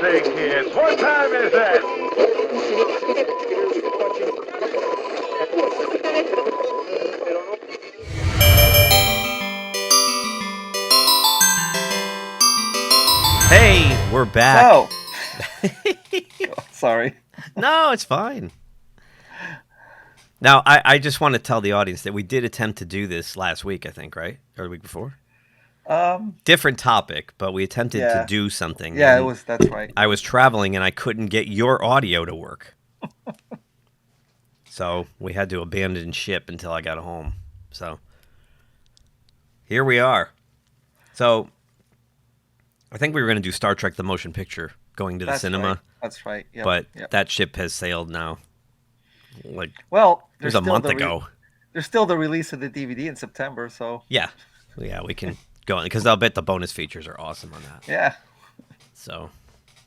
say, kids, what time is it? Hey, we're back. Oh. Sorry. No, it's fine. Now, I just want to tell the audience that we did attempt to do this last week, I think, right? Or the week before? Different topic, but we attempted to do something. Yeah, that's right. I was traveling and I couldn't get your audio to work. So we had to abandon ship until I got home. So here we are. So I think we were going to do Star Trek the Motion Picture going to the cinema. Right. That's right. Yep. But that ship has sailed now. It was a month ago. There's still the release of the DVD in September, so yeah, we can go on because I'll bet the bonus features are awesome on that. Yeah. So,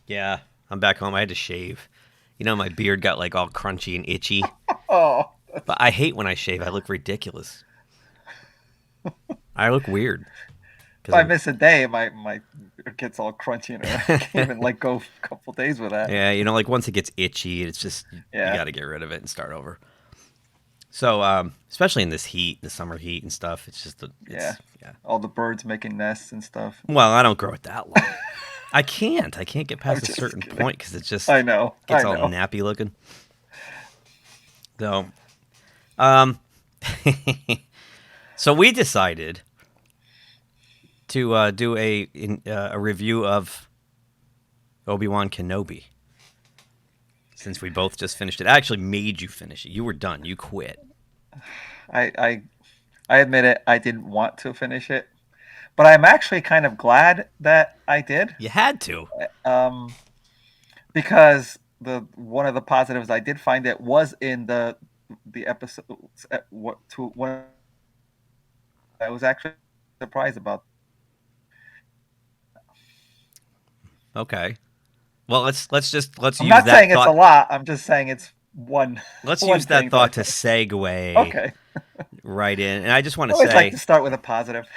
yeah, I'm back home. I had to shave. You know, my beard got like all crunchy and itchy. Oh. But I hate when I shave. I look ridiculous. I look weird. If I miss a day, my beard gets all crunchy and I can't even go a couple days with that. Yeah, like once it gets itchy, it's just you got to get rid of it and start over. So, especially in this heat, the summer heat and stuff, it's just all the birds making nests and stuff. Well, I don't grow it that long. I can't get past a certain point because it's just I know gets all nappy looking. So, so we decided to do a review of Obi-Wan Kenobi. Since we both just finished it. I actually made you finish it. You were done. You quit. I admit it. I didn't want to finish it. But I'm actually kind of glad that I did. You had to. Because one of the positives I did find it was in the episodes what I was actually surprised about. Okay. Well, let's I'm use that not saying thought. It's a lot. I'm just saying it's one. Let's use that thought to segue. Okay. Right in, and I just want to I always say, like to start with a positive.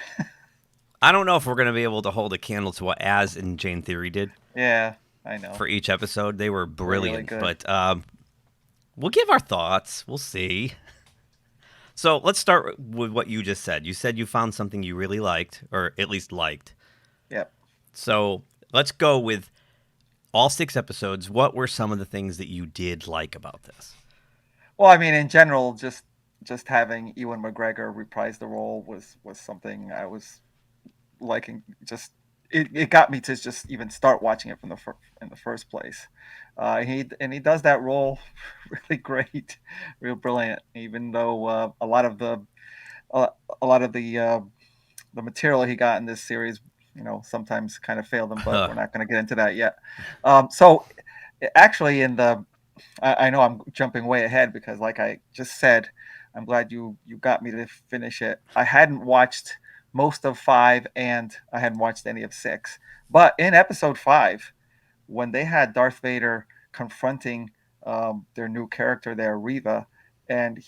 I don't know if we're going to be able to hold a candle to what Az and Jane Theory did. Yeah, I know. For each episode, they were brilliant. Really good. But we'll give our thoughts. We'll see. So let's start with what you just said. You said you found something you really liked, or at least liked. Yep. So let's go with all 6 episodes. What were some of the things that you did like about this? Well, I mean, in general, just having Ewan McGregor reprise the role was something I was liking. Just it got me to just even start watching it in the first place. He does that role really great, real brilliant. Even though a lot of the material he got in this series, sometimes kind of failed him, but we're not going to get into that yet. So actually, I know I'm jumping way ahead because, like I just said, I'm glad you got me to finish it. I hadn't watched most of 5 and I hadn't watched any of 6. But in episode 5, when they had Darth Vader confronting their new character there, Reva, and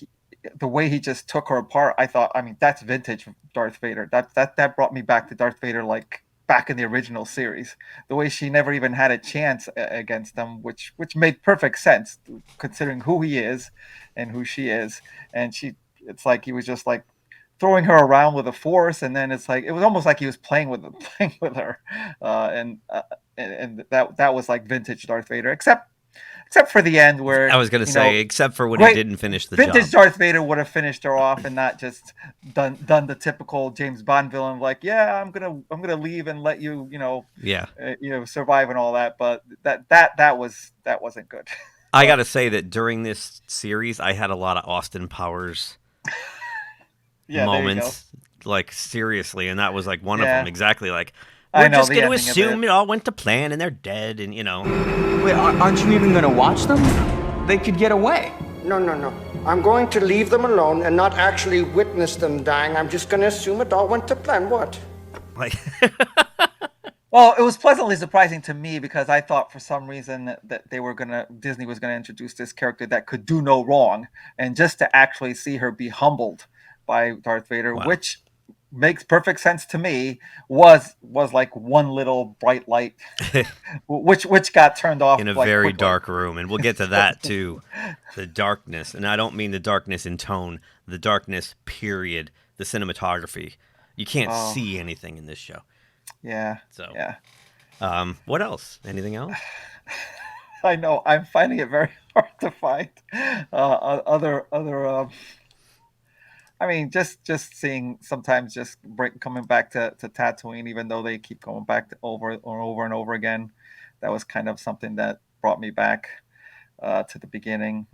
the way he just took her apart, I thought, I mean, that's vintage Darth Vader. That brought me back to Darth Vader like back in the original series. The way she never even had a chance against them, which made perfect sense considering who he is and who she is. And it's like he was just like throwing her around with a force, and then it's like it was almost like he was playing with her, and that was like vintage Darth Vader, except for the end where I was going to say, except for when he didn't finish the vintage job. Darth Vader would have finished her off and not just done the typical James Bond villain like, yeah, I'm gonna leave and let you survive and all that. But that wasn't good. I got to say that during this series, I had a lot of Austin Powers moments, like seriously, and that was like one of them. Exactly, like we're just going to assume it all went to plan and they're dead, and Wait, aren't you even going to watch them? They could get away. No. I'm going to leave them alone and not actually witness them dying. I'm just going to assume it all went to plan. What? Like. Well, it was pleasantly surprising to me because I thought for some reason that Disney was gonna introduce this character that could do no wrong, and just to actually see her be humbled by Darth Vader, which makes perfect sense to me, was like one little bright light, which got turned off in a like very quickly. dark room, and we'll get to that too. The darkness, and I don't mean the darkness in tone, the darkness period, the cinematography. You can't Oh. see anything in this show. Yeah. So, Yeah. What else? Anything else? I know. I'm finding it very hard to find other. I mean, just seeing sometimes just coming back to Tatooine, even though they keep going back to over and over again. That was kind of something that brought me back to the beginning.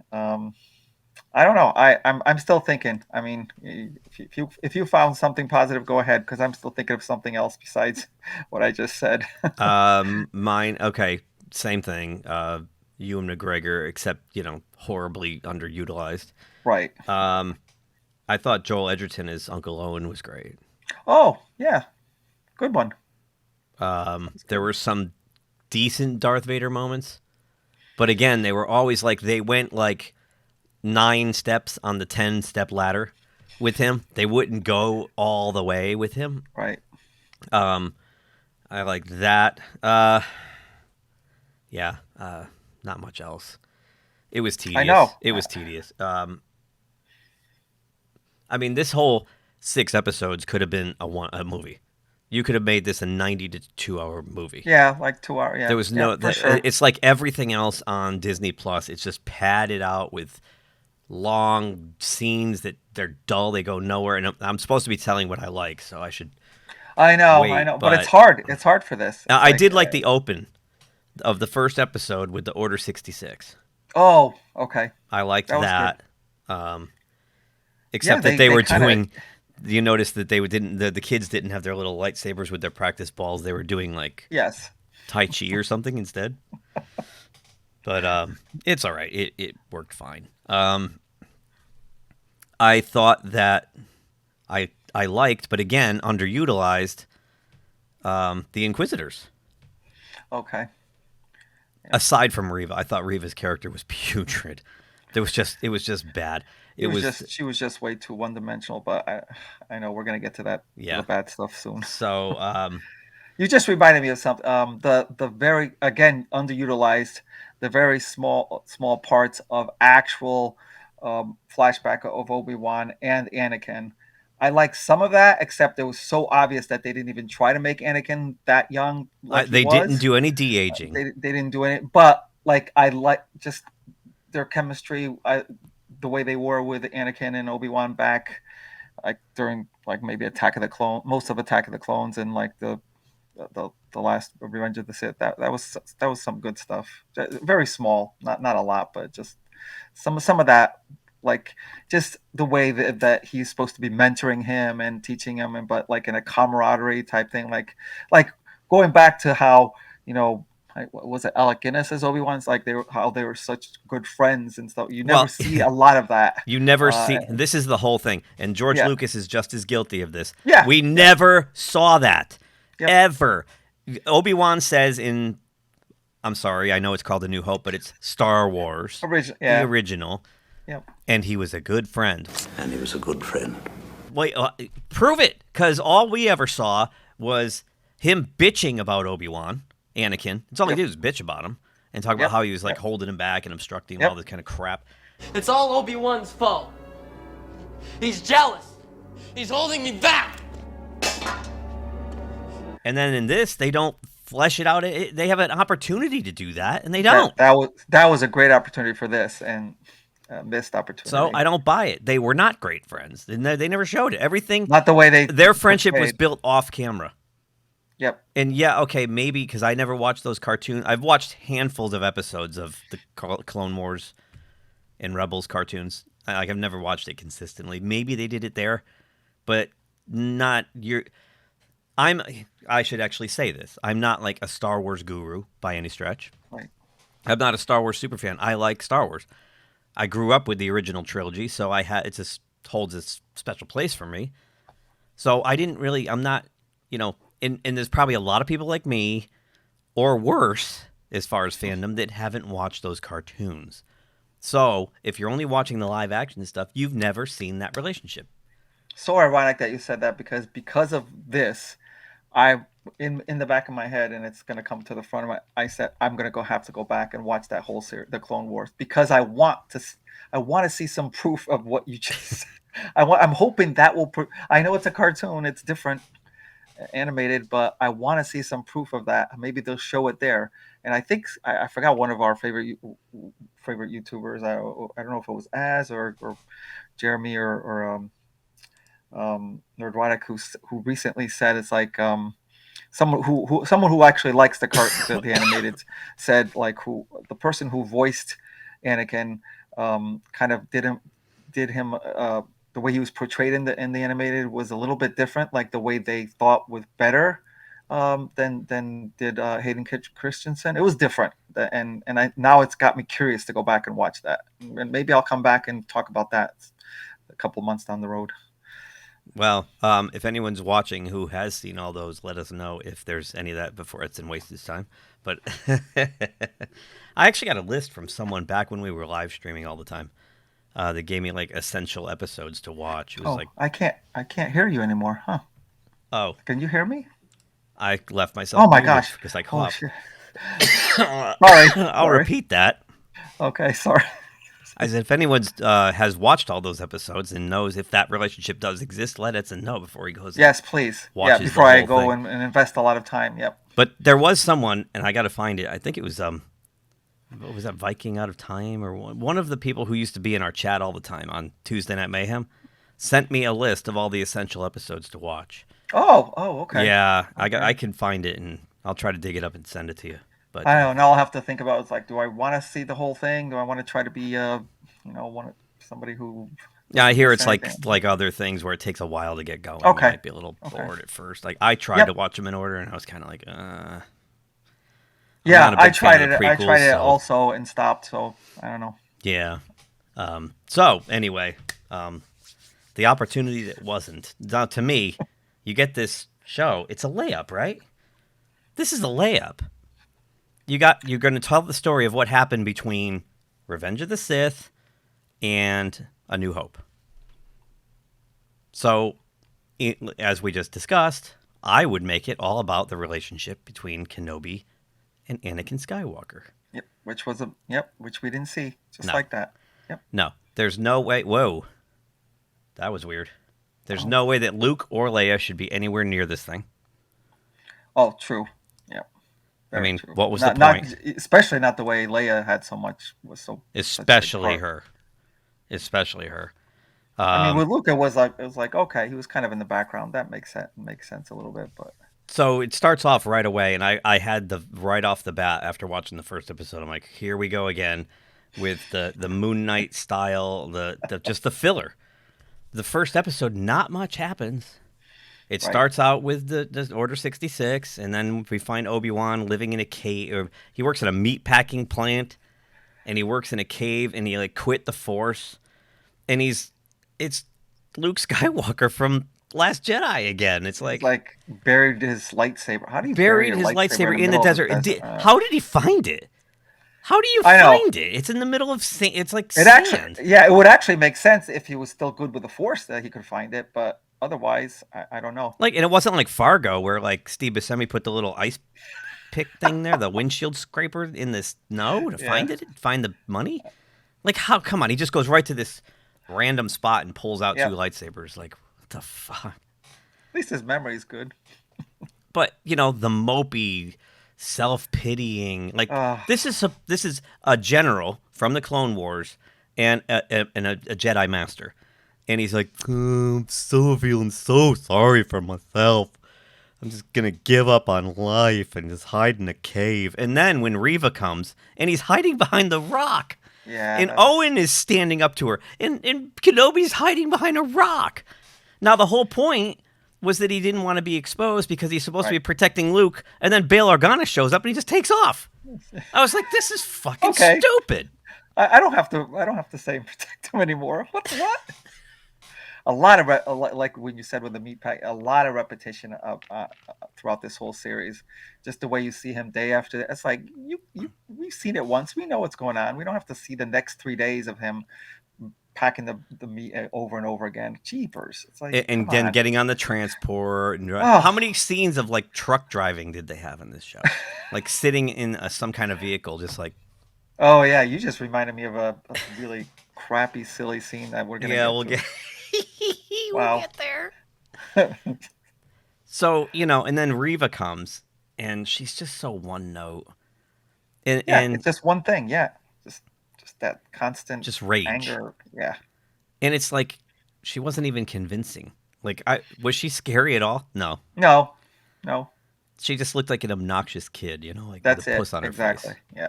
I don't know. I'm still thinking. I mean, if you found something positive, go ahead, because I'm still thinking of something else besides what I just said. Mine. Okay, same thing. Ewan McGregor, except horribly underutilized. Right. I thought Joel Edgerton as Uncle Owen was great. Oh yeah, good one. There were some decent Darth Vader moments, but again, they were always like they went like 9 steps on the 10-step ladder with him. They wouldn't go all the way with him. Right. I like that. Yeah. Not much else. It was tedious. I know. It was tedious. I mean, this whole 6 episodes could have been a movie. You could have made this a 90 to 2 hour movie. Yeah, like 2 hours. Yeah. There was sure. It's like everything else on Disney Plus. It's just padded out with long scenes that they're dull. They go nowhere. And I'm supposed to be telling what I like, so I should. I know, wait, but it's hard. It's hard for this. I did like the open of the first episode with the Order 66. Oh, okay. I liked That that. Except that they were doing. You noticed that they didn't. The kids didn't have their little lightsabers with their practice balls. They were doing like Yes. Tai Chi or something instead. But it's all right. It worked fine. I thought that I liked, but again underutilized. The Inquisitors. Okay. Aside from Reva, I thought Reva's character was putrid. It was just bad. She was just way too one-dimensional, but I know we're gonna get to that Yeah. the bad stuff soon. So You just reminded me of something. The very, again, underutilized, the very small parts of actual flashback of Obi-Wan and Anakin. I like some of that, except it was so obvious that they didn't even try to make Anakin that young. Like they he was. didn't do any de-aging. They didn't do any, but like I like just their chemistry. The way they were with Anakin and Obi-Wan back, like during like maybe most of Attack of the Clones, and like the last Revenge of the Sith. That was some good stuff. Very small, not a lot, but just some of that, like just the way that he's supposed to be mentoring him and teaching him, but like in a camaraderie type thing, like going back to how what was it, Alec Guinness as Obi-Wan's, like they were such good friends and stuff. You never see a lot of that. You never see. This is the whole thing, and George Lucas is just as guilty of this. Yeah, we never saw that ever. Obi-Wan says in, I'm sorry, I know it's called A New Hope, but it's Star Wars, the original. Yep. And he was a good friend. And he was a good friend. Wait, prove it, because all we ever saw was him bitching about Obi-Wan. Anakin. It's all he did was bitch about him and talk about how he was like holding him back and obstructing all this kind of crap. It's all Obi-Wan's fault. He's jealous. He's holding me back. And then in this, they don't flesh it out. They have an opportunity to do that, and they don't. That was a great opportunity for this, and missed opportunity. So I don't buy it. They were not great friends. They never showed it. Everything. Not the way their friendship was built off camera. Yep. And yeah, okay, maybe because I never watched those cartoons. I've watched handfuls of episodes of the Clone Wars and Rebels cartoons. I've never watched it consistently. Maybe they did it there, but not your. I should actually say this. I'm not like a Star Wars guru by any stretch. Right. I'm not a Star Wars superfan. I like Star Wars. I grew up with the original trilogy, so it holds a special place for me. So I didn't really. I'm not. And there's probably a lot of people like me, or worse, as far as fandom, that haven't watched those cartoons. So if you're only watching the live action stuff, you've never seen that relationship. So ironic that you said that because of this, I in the back of my head, and it's going to come to the front of my. I said I'm going to have to go back and watch that whole series, the Clone Wars, because I want to see some proof of what you just said. I'm hoping that will. I know it's a cartoon, it's different, animated, but I want to see some proof of that. Maybe they'll show it there. And I think I forgot one of our favorite YouTubers. I don't know if it was Az or Jeremy or Nerdwatic who recently said it's like someone who actually likes the animated said like who the person who voiced Anakin kind of did him the way he was portrayed in the animated was a little bit different, like the way they thought was better than did Hayden Christensen. It was different, and now it's got me curious to go back and watch that, and maybe I'll come back and talk about that a couple months down the road. Well, if anyone's watching who has seen all those, let us know if there's any of that before Edson wastes his time. But I actually got a list from someone back when we were live streaming all the time. They gave me like essential episodes to watch. It was like I can't hear you anymore, huh? Oh, can you hear me? I left myself. Oh my gosh! Because I coughed. Sorry. I'll repeat that. Okay, sorry. As if anyone has watched all those episodes and knows if that relationship does exist, let Edson know before he goes. Yes, please. Yeah, before I go and invest a lot of time. Yep. But there was someone, and I got to find it. I think it was what was that, Viking Out of Time, or one of the people who used to be in our chat all the time on Tuesday Night Mayhem, sent me a list of all the essential episodes to watch. Oh, okay. Yeah, okay. I can find it, and I'll try to dig it up and send it to you. But I don't know. I'll have to think about it. It's like, do I want to see the whole thing? Do I want to try to be, somebody who? Yeah, I hear it's like other things where it takes a while to get going. Okay. You might be a little bored at first. Like I tried to watch them in order, and I was kind of like, Yeah, I tried it. I tried it also and stopped. So I don't know. Yeah. So anyway, the opportunity that wasn't. Now, to me, you get this show. It's a layup, right? This is a layup. You're going to tell the story of what happened between Revenge of the Sith and A New Hope. So, as we just discussed, I would make it all about the relationship between Kenobi and Anakin Skywalker. Yep, which we didn't see, like that. Yep. No, there's no way. Whoa, that was weird. There's no way that Luke or Leia should be anywhere near this thing. Oh, true. Yep. I mean, true. What was the point? Especially not the way Leia had so much. Especially her. I mean, with Luke, it was like okay, he was kind of in the background. That makes sense a little bit, but. So it starts off right away, and I had right off the bat after watching the first episode, I'm like, here we go again with the Moon Knight style, just the filler. The first episode, not much happens. It starts out with the Order 66, and then we find Obi-Wan living in a cave. Or he works at a meat packing plant, and he works in a cave, and he quit the Force, and it's Luke Skywalker from Last Jedi again. It's like buried his lightsaber. How do you buried his lightsaber in the desert? How did he find it? How do you find it? It's in the middle of sand. It's like sand. It would actually make sense if he was still good with the Force that he could find it, but otherwise, I don't know. And it wasn't like Fargo where Steve Buscemi put the little ice pick thing there, the windshield scraper in the snow to find it, find the money. How? Come on, he just goes right to this random spot and pulls out two lightsabers. What the fuck? At least his memory's good. But the mopey, self-pitying, this is a general from the Clone Wars and a Jedi Master, and he's like, I'm so feeling so sorry for myself. I'm just gonna give up on life and just hide in a cave. And then when Reva comes, and he's hiding behind the rock. Yeah. And Owen is standing up to her, and Kenobi's hiding behind a rock. Now, the whole point was that he didn't want to be exposed because he's supposed to be protecting Luke, and then Bail Organa shows up and he just takes off. I was like, this is fucking stupid. I don't have to say protect him anymore. What? A lot of like when you said with the meat pack, a lot of repetition throughout this whole series. Just the way you see him day after day. It's like we've seen it once. We know what's going on. We don't have to see the next 3 days of him packing the meat over and over again. Jeepers! It's like, And come then on. getting on the transport. And Oh. how many scenes of like truck driving did they have in this show? Like sitting in some kind of vehicle, just like. Oh yeah, you just reminded me of a really crappy, silly scene that we're gonna Yeah, get we'll to. get. Wow. We'll get there. So, and then Reva comes, and she's just so one note. And it's just one thing. Yeah, just that constant just rage. anger. Yeah. And it's like she wasn't even convincing. Like, was she scary at all? No. No. She just looked like an obnoxious kid, like That's with a it. puss on her Exactly. face. Yeah.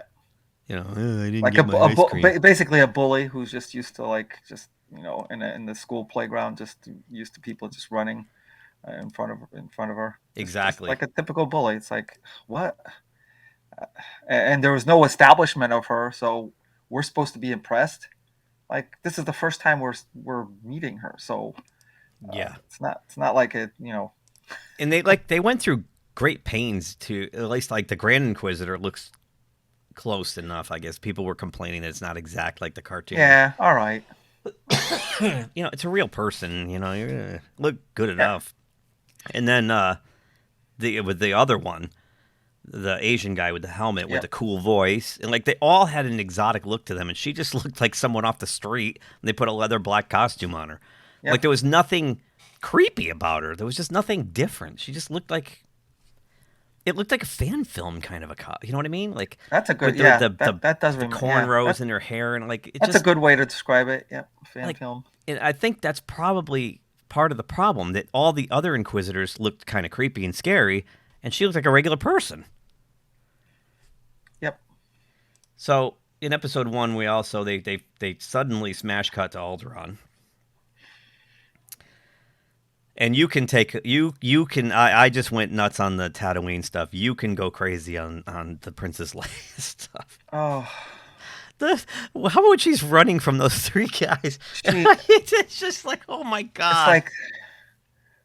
I didn't Like get my ice cream. basically a bully who's just used to in the school playground, just used to people just running in front of her. Exactly. Just like a typical bully. It's like, what? And there was no establishment of her, so we're supposed to be impressed. Like, this is the first time we're meeting her, so yeah, it's not like it, And they went through great pains to, at least like the Grand Inquisitor looks close enough. I guess people were complaining that it's not exact like the cartoon. Yeah, all right. It's a real person. You're gonna look good enough. And then with the other one, the Asian guy with the helmet with the cool voice, and like they all had an exotic look to them, and she just looked like someone off the street. And they put a leather black costume on her. Yep. Like there was nothing creepy about her. There was just nothing different. She just looked like. It looked like a fan film kind of a cop. You know what I mean? Like that's a good that does the cornrows in her hair and like that's a good way to describe it. Yeah, fan film. And I think that's probably part of the problem, that all the other Inquisitors looked kind of creepy and scary, and she looked like a regular person. Yep. So in episode 1, we also they suddenly smash cut to Alderaan. And you can I just went nuts on the Tatooine stuff. You can go crazy on the Princess Leia stuff. Oh. How about she's running from those 3 guys? It's just like, oh my God. It's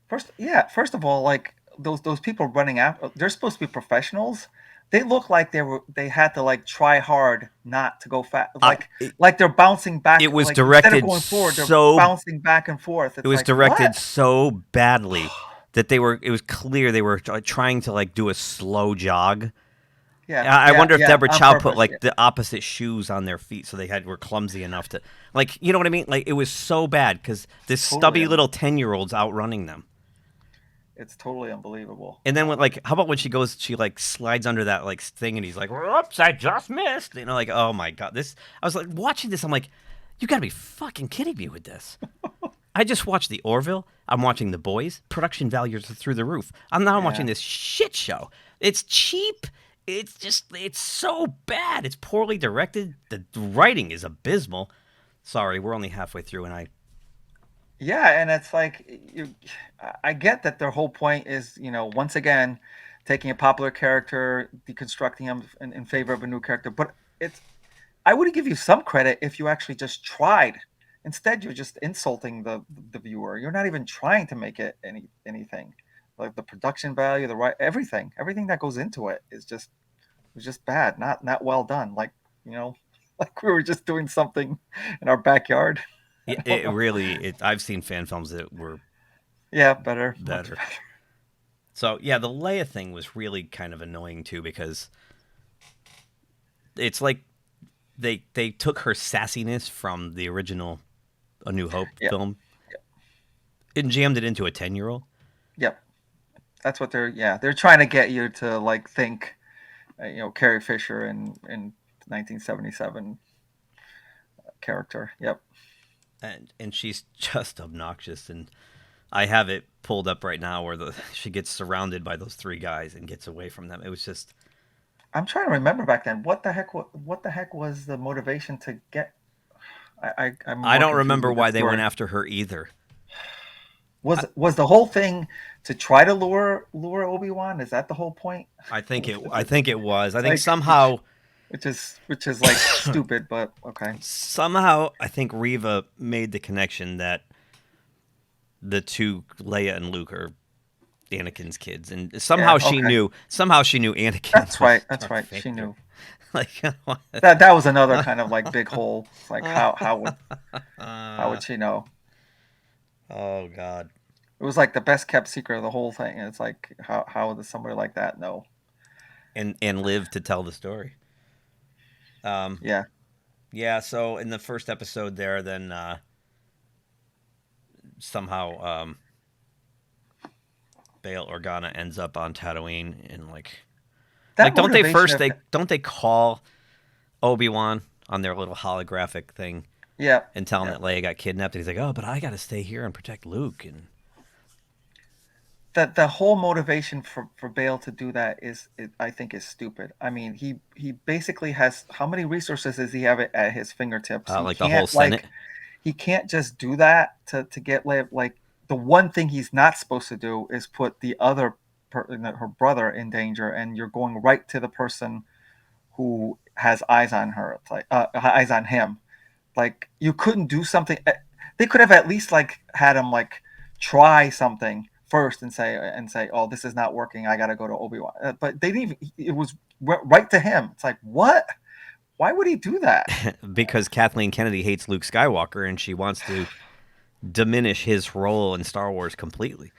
like, first of all, like those people running after, they're supposed to be professionals. They look like they had to like try hard not to go fast. Like they're bouncing back. It was like, directed instead of going forward, they're so bouncing back and forth. It was directed so badly that it was clear they were trying to like do a slow jog. Yeah. I wonder if Deborah Chow purpose, put the opposite shoes on their feet so they were clumsy enough to, like, you know what I mean? Like, it was so bad because this stubby little 10-year-old's outrunning them. It's totally unbelievable. And then how about when she like slides under that like thing and he's like, "Whoops, I just missed." Like, oh my God, I was like watching this. I'm like, you gotta be fucking kidding me with this. I just watched the Orville. I'm watching The Boys. Production values are through the roof. I'm watching this shit show. It's cheap. It's so bad. It's poorly directed. The writing is abysmal. Sorry, we're only halfway through and Yeah, and it's like I get that their whole point is, once again, taking a popular character, deconstructing him in favor of a new character. But I would give you some credit if you actually just tried. Instead, you're just insulting the viewer. You're not even trying to make it anything. Like the production value, everything that goes into it was just bad, not well done. Like like we were just doing something in our backyard. I've seen fan films that were better. So yeah, the Leia thing was really kind of annoying too, because it's like they took her sassiness from the original A New Hope film and jammed it into a 10-year-old. Yep. That's what they're trying to get you to like think, Carrie Fisher in 1977 character. Yep. And she's just obnoxious, and I have it pulled up right now where she gets surrounded by those 3 guys and gets away from them. It was just. I'm trying to remember back then. What the heck was the motivation to get? I don't remember why they went after her either. Was the whole thing to try to lure Obi-Wan? Is that the whole point? I think it was. I think somehow. Which is like stupid, but okay. Somehow, I think Reva made the connection that the 2, Leia and Luke, are Anakin's kids, and somehow she okay. knew. Somehow she knew Anakin. That's right. was That's Darth right. Vader. She knew. Like That was another kind of like big hole. It's like how would she know? Oh God. It was like the best kept secret of the whole thing. And it's like how does somebody like that know? And live to tell the story. Yeah. Yeah. So in the first episode, there, then somehow Bail Organa ends up on Tatooine, and That don't they motivation first of- don't they call Obi-Wan on their little holographic thing Yeah. and tell him that Leia got kidnapped, and he's like, oh, but I got to stay here and protect Luke. And That the whole motivation for Bale to do that I think is stupid. I mean, he basically has, how many resources does he have at his fingertips? He like the can't, whole Senate. He can't just do that to get Leia. Like, the one thing he's not supposed to do is put the other her brother in danger, and you're going right to the person who has eyes on her. It's like eyes on him. Like, you couldn't do something. They could have at least had him try something first and say, oh, this is not working, I gotta go to Obi-Wan. But they didn't even. It was right to him. It's like, what? Why would he do that? Because Kathleen Kennedy hates Luke Skywalker, and she wants to diminish his role in Star Wars completely.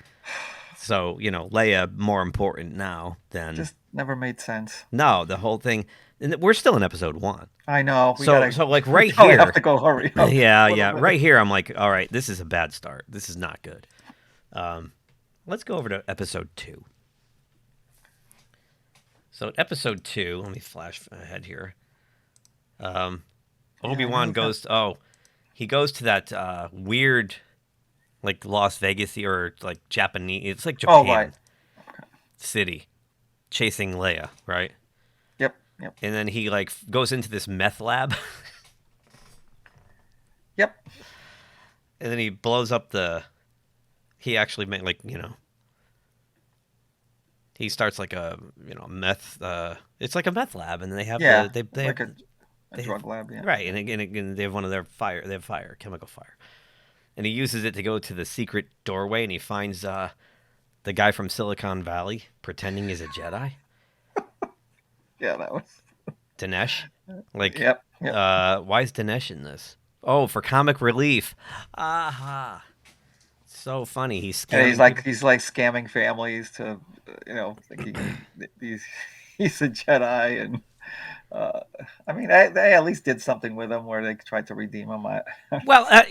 So, Leia more important now than... Just never made sense. No, the whole thing... And we're still in episode 1. I know. So right we here... have to go hurry up. Yeah. Right here, I'm like, all right, this is a bad start. This is not good. Let's go over to episode 2. So episode 2, let me flash ahead here. Obi-Wan goes... he goes to that weird... Las Vegas or Japanese, it's like Japan right. city, chasing Leia, right? Yep. And then he goes into this meth lab. Yep. And then he blows up he actually made he starts a meth. It's like a meth lab, and they have they like have a drug lab, yeah. Right, and they have one of their chemical fire. And he uses it to go to the secret doorway, and he finds the guy from Silicon Valley pretending he's a Jedi. Yeah, that was... Dinesh. Yep. Why is Dinesh in this? Oh, for comic relief. Aha. So funny. He's scamming. Yeah, he's scamming families to, he's a Jedi, and I mean, they at least did something with him where they tried to redeem him. Well,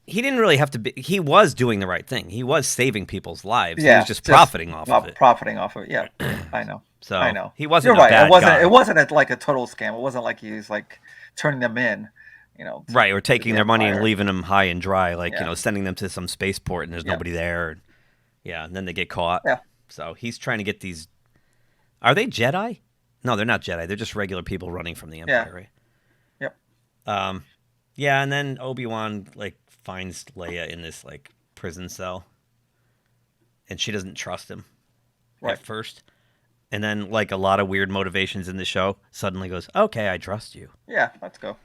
he didn't really have to be. He was doing the right thing. He was saving people's lives. Yeah, he was just profiting off of it. Profiting off of it. Yeah, I know. So I know. He wasn't. You're right. Bad guy. It wasn't a total scam. It wasn't like he was turning them in. Right, or taking their money and Empire. leaving them high and dry, sending them to some spaceport and there's nobody there. And then they get caught. Yeah. So he's trying to get these. Are they Jedi? No, they're not Jedi. They're just regular people running from the Empire, right? Yep. Yeah, and then Obi-Wan finds Leia in this prison cell, and she doesn't trust him at first, and then a lot of weird motivations in the show, suddenly goes, okay, I trust you. Yeah, let's go.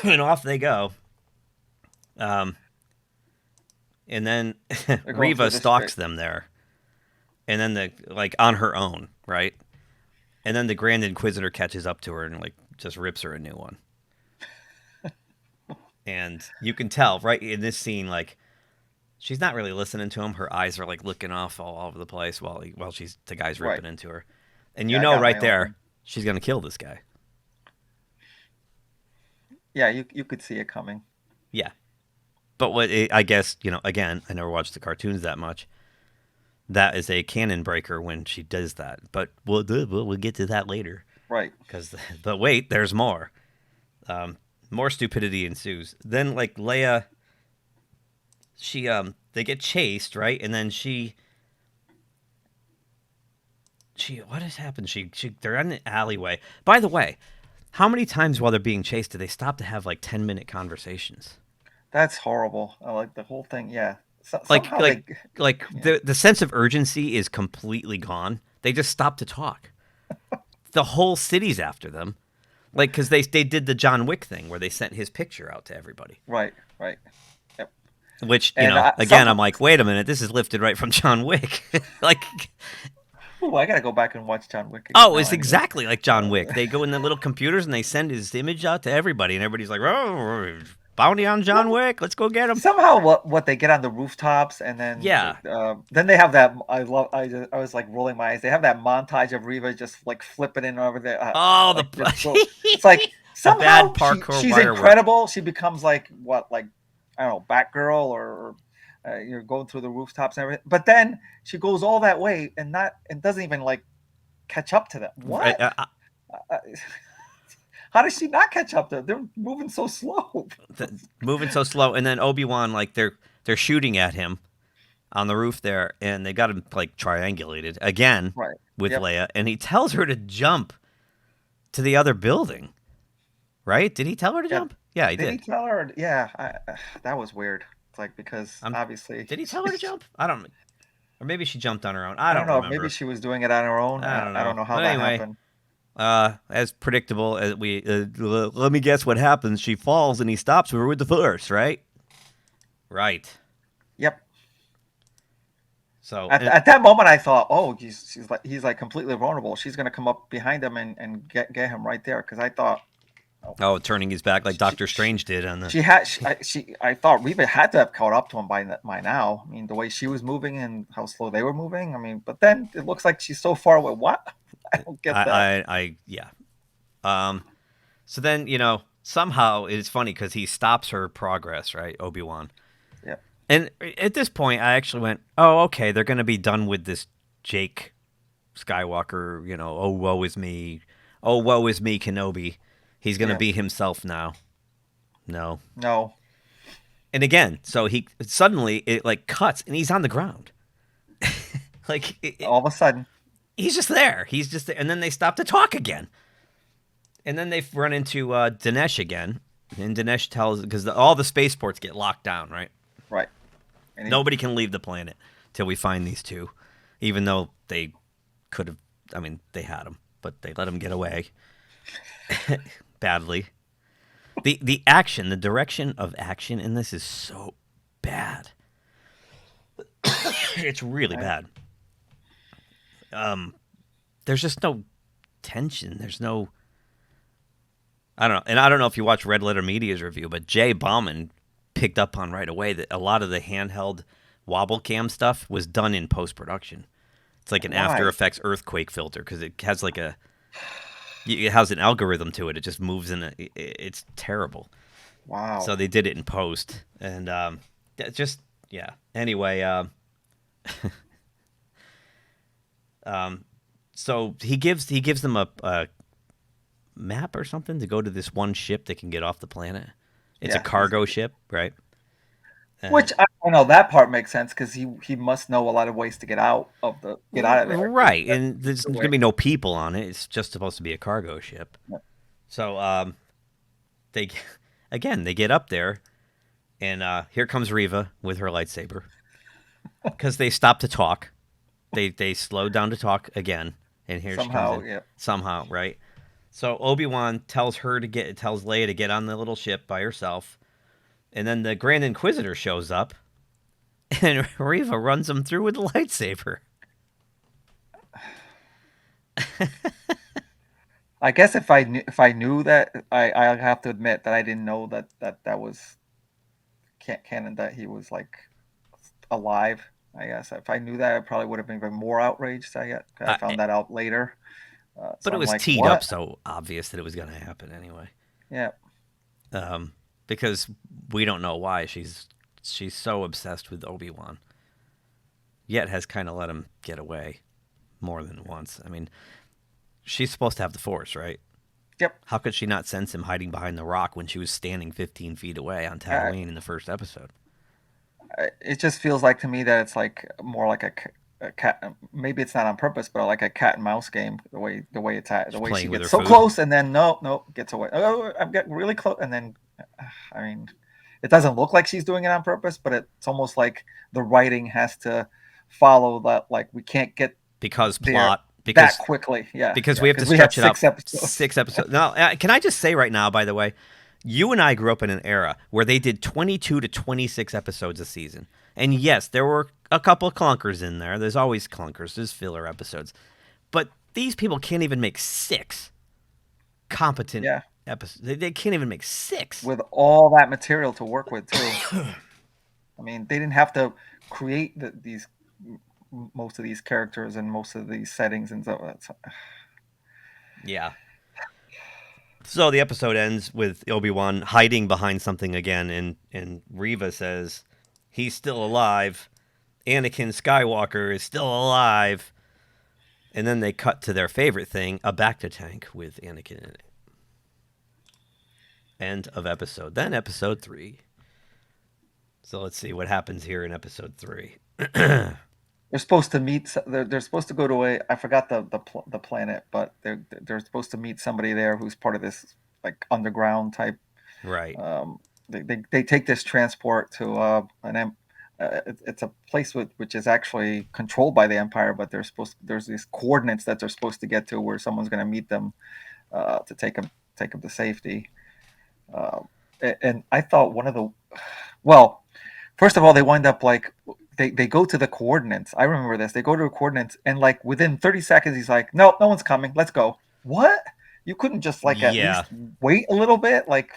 And off they go. And then Reva stalks them there, and then on her own, right? And then the Grand Inquisitor catches up to her and just rips her a new one. And you can tell right in this scene, she's not really listening to him. Her eyes are looking off all over the place while the guy's ripping into her. And right there, she's gonna kill this guy. Yeah, you could see it coming. Yeah, but I guess again, I never watched the cartoons that much. That is a canon breaker when she does that. But we'll get to that later. Right. But wait, there's more. More stupidity ensues. Then Leia, she they get chased, right? And then she what has happened? They're in the alleyway. By the way, how many times while they're being chased do they stop to have 10-minute conversations? That's horrible. The whole thing, yeah. The sense of urgency is completely gone. They just stop to talk. The whole city's after them. Because they did the John Wick thing where they sent his picture out to everybody. Right. Yep. Which, And, again, I'm like, wait a minute, this is lifted right from John Wick. Like, ooh, I gotta go back and watch John Wick. oh, now it's anyway. exactly like John Wick. They go in the little computers and they send his image out to everybody, and everybody's like, oh, bounty on John Wick, let's go get him. Somehow, what they get on the rooftops, and then then they have that. I was like rolling my eyes. They have that montage of Reva just like flipping in over there. Oh, like, it's like somehow bad parkour she's wire work. incredible. She becomes like I don't know, Batgirl or you're going through the rooftops and everything. But then she goes all that way and doesn't even like catch up to them. What? How does she not catch up to them? They're moving so slow. And then Obi-Wan, like they're shooting at him on the roof there, and they got him like triangulated again with Leia, and he tells her to jump to the other building. Right? Did he tell her to jump? Yeah, he did. Did he tell her? Yeah, that was weird. It's like because obviously. Did he tell her to jump? I don't. Or maybe she jumped on her own. I don't know. Remember. Maybe she was doing it on her own. I don't know. I don't know how that happened. As predictable as let me guess what happens. She falls and he stops her with the Force, right? Right. Yep. So at that moment, I thought, oh, he's like completely vulnerable. She's gonna come up behind him and get him right there. Because I thought. Oh, turning his back like Doctor Strange did on the. I thought Reva had to have caught up to him by now. I mean, the way she was moving and how slow they were moving. I mean, but then it looks like she's so far away. What? I don't get that. Yeah. So then somehow it's funny because he stops her progress, right, Obi-Wan. Yeah. And at this point, I actually went, oh, okay, they're going to be done with this Jake Skywalker. Oh, woe is me. Oh, woe is me, Kenobi. He's going to be himself now. No. And again, so he suddenly it like cuts and he's on the ground. All of a sudden. He's just there. And then they stop to talk again. And then they run into Dinesh again. And Dinesh tells, because all the spaceports get locked down, right? Right. Nobody can leave the planet till we find these two. Even though they could have, they had them, but they let them get away. Badly. The action, the direction of action in this is so bad. It's really bad. There's just no tension. There's no. I don't know, and I don't know if you watch Red Letter Media's review, but Jay Bauman picked up on right away that a lot of the handheld wobble cam stuff was done in post production. It's like an After Effects earthquake filter because it has like it has an algorithm to it. It just moves in it's terrible. Wow. So they did it in post, and Anyway, so he gives them a map or something to go to this one ship that can get off the planet. It's a cargo ship, right? Which I don't know, that part makes sense because he must know a lot of ways to get out of there. Right, and there's going to be no people on it. It's just supposed to be a cargo ship. Yeah. So they get up there, and here comes Reva with her lightsaber because they stop to talk. They slow down to talk again, and here she comes in. Somehow, right? So Obi-Wan tells Leia to get on the little ship by herself. And then the Grand Inquisitor shows up, and Reva runs him through with a lightsaber. I guess if I knew that, I have to admit that I didn't know that was canon, that he was like alive. I guess if I knew that, I probably would have been even more outraged. I found that out later. But it was like, teed up so obvious that it was going to happen anyway. Yeah. Because we don't know why she's so obsessed with Obi-Wan, yet has kind of let him get away more than once. I mean, she's supposed to have the Force, right? Yep. How could she not sense him hiding behind the rock when she was standing 15 feet away on Tatooine in the first episode? It just feels like to me that it's like more like a cat. Maybe it's not on purpose, but like a cat and mouse game. The way it's at, the way she gets so close and then no gets away. Oh, I'm getting really close, and then. I mean, it doesn't look like she's doing it on purpose, but it's almost like the writing has to follow that. Like we can't get that quickly. Yeah, because we have to stretch it out 6 episodes. Now, can I just say right now, by the way, you and I grew up in an era where they did 22 to 26 episodes a season. And yes, there were a couple of clunkers in there. There's always clunkers. There's filler episodes. But these people can't even make 6 competent episodes. They can't even make 6. With all that material to work with, too. I mean, they didn't have to create most of these characters and most of these settings and stuff. Yeah. So the episode ends with Obi-Wan hiding behind something again, and Reva says he's still alive. Anakin Skywalker is still alive. And then they cut to their favorite thing, a Bacta tank with Anakin in it. End of episode. Then episode 3. So let's see what happens here in episode 3. They're supposed to meet. They're supposed to go to I forgot the planet, but they're supposed to meet somebody there who's part of this like underground type. Right. They take this transport to it's a place which is actually controlled by the Empire, but there's these coordinates that they're supposed to get to where someone's going to meet them to take them to safety. And I thought first of all, they wind up like. They go to the coordinates. I remember this. They go to the coordinates, and like within 30 seconds, he's like, "No, no one's coming. Let's go." What? You couldn't just like at least wait a little bit, like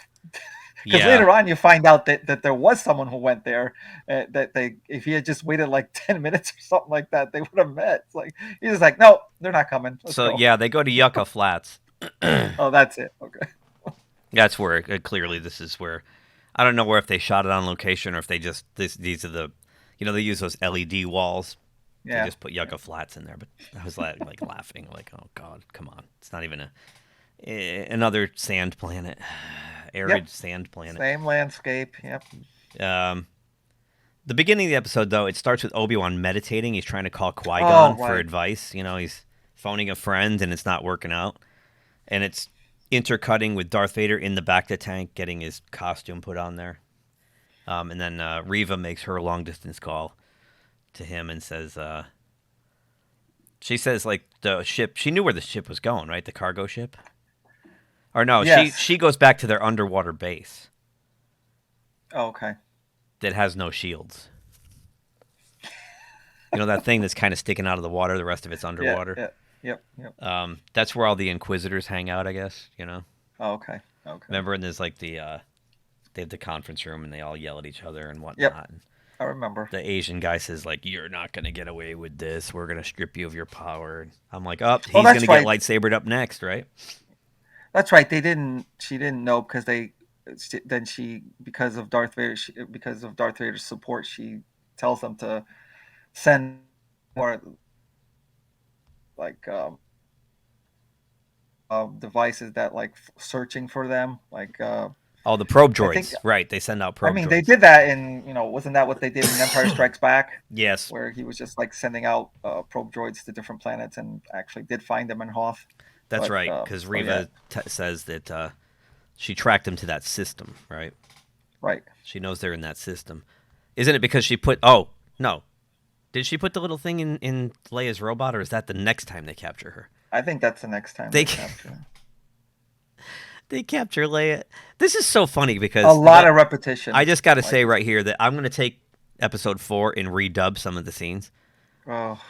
because later on you find out that there was someone who went there. If he had just waited like 10 minutes or something like that, they would have met. It's like he's just like, "No, they're not coming." Let's go. Yeah, they go to Yucca Flats. Oh, that's it. Okay. That's where clearly this is where I don't know if they shot it on location or if they just these are the. They use those LED walls. Yeah. They just put Yucca Flats in there. But I was like laughing, like, oh, God, come on. It's not even another sand planet, arid sand planet. Same landscape, yep. The beginning of the episode, though, it starts with Obi-Wan meditating. He's trying to call Qui-Gon for advice. He's phoning a friend, and it's not working out. And it's intercutting with Darth Vader in the Bacta tank, getting his costume put on there. And then Reva makes her long-distance call to him and says, she says, like, the ship, she knew where the ship was going, right? The cargo ship? Or no, yes. she goes back to their underwater base. Oh, okay. That has no shields. That thing that's kind of sticking out of the water, the rest of it's underwater? Yep. That's where all the Inquisitors hang out, I guess, Oh, okay. Remember, and there's like they have the conference room and they all yell at each other and whatnot. Yep. I remember. The Asian guy says, like, you're not going to get away with this. We're going to strip you of your power. And I'm like, he's going to get lightsabered up next, right? That's right. She didn't know because because of Darth Vader's support, she tells them to send more like devices that like searching for them, like the probe droids. Right, they send out probe droids. They did that in, wasn't that what they did in Empire Strikes Back? Yes. Where he was just like sending out probe droids to different planets and actually did find them in Hoth. That's right, because Reva says that she tracked them to that system, right? Right. She knows they're in that system. Isn't it because she put... Oh, no. Did she put the little thing in Leia's robot, or is that the next time they capture her? I think that's the next time they capture her. They capture Leia. This is so funny because... A lot of repetition. I just got to say right here that I'm going to take episode 4 and redub some of the scenes. Oh.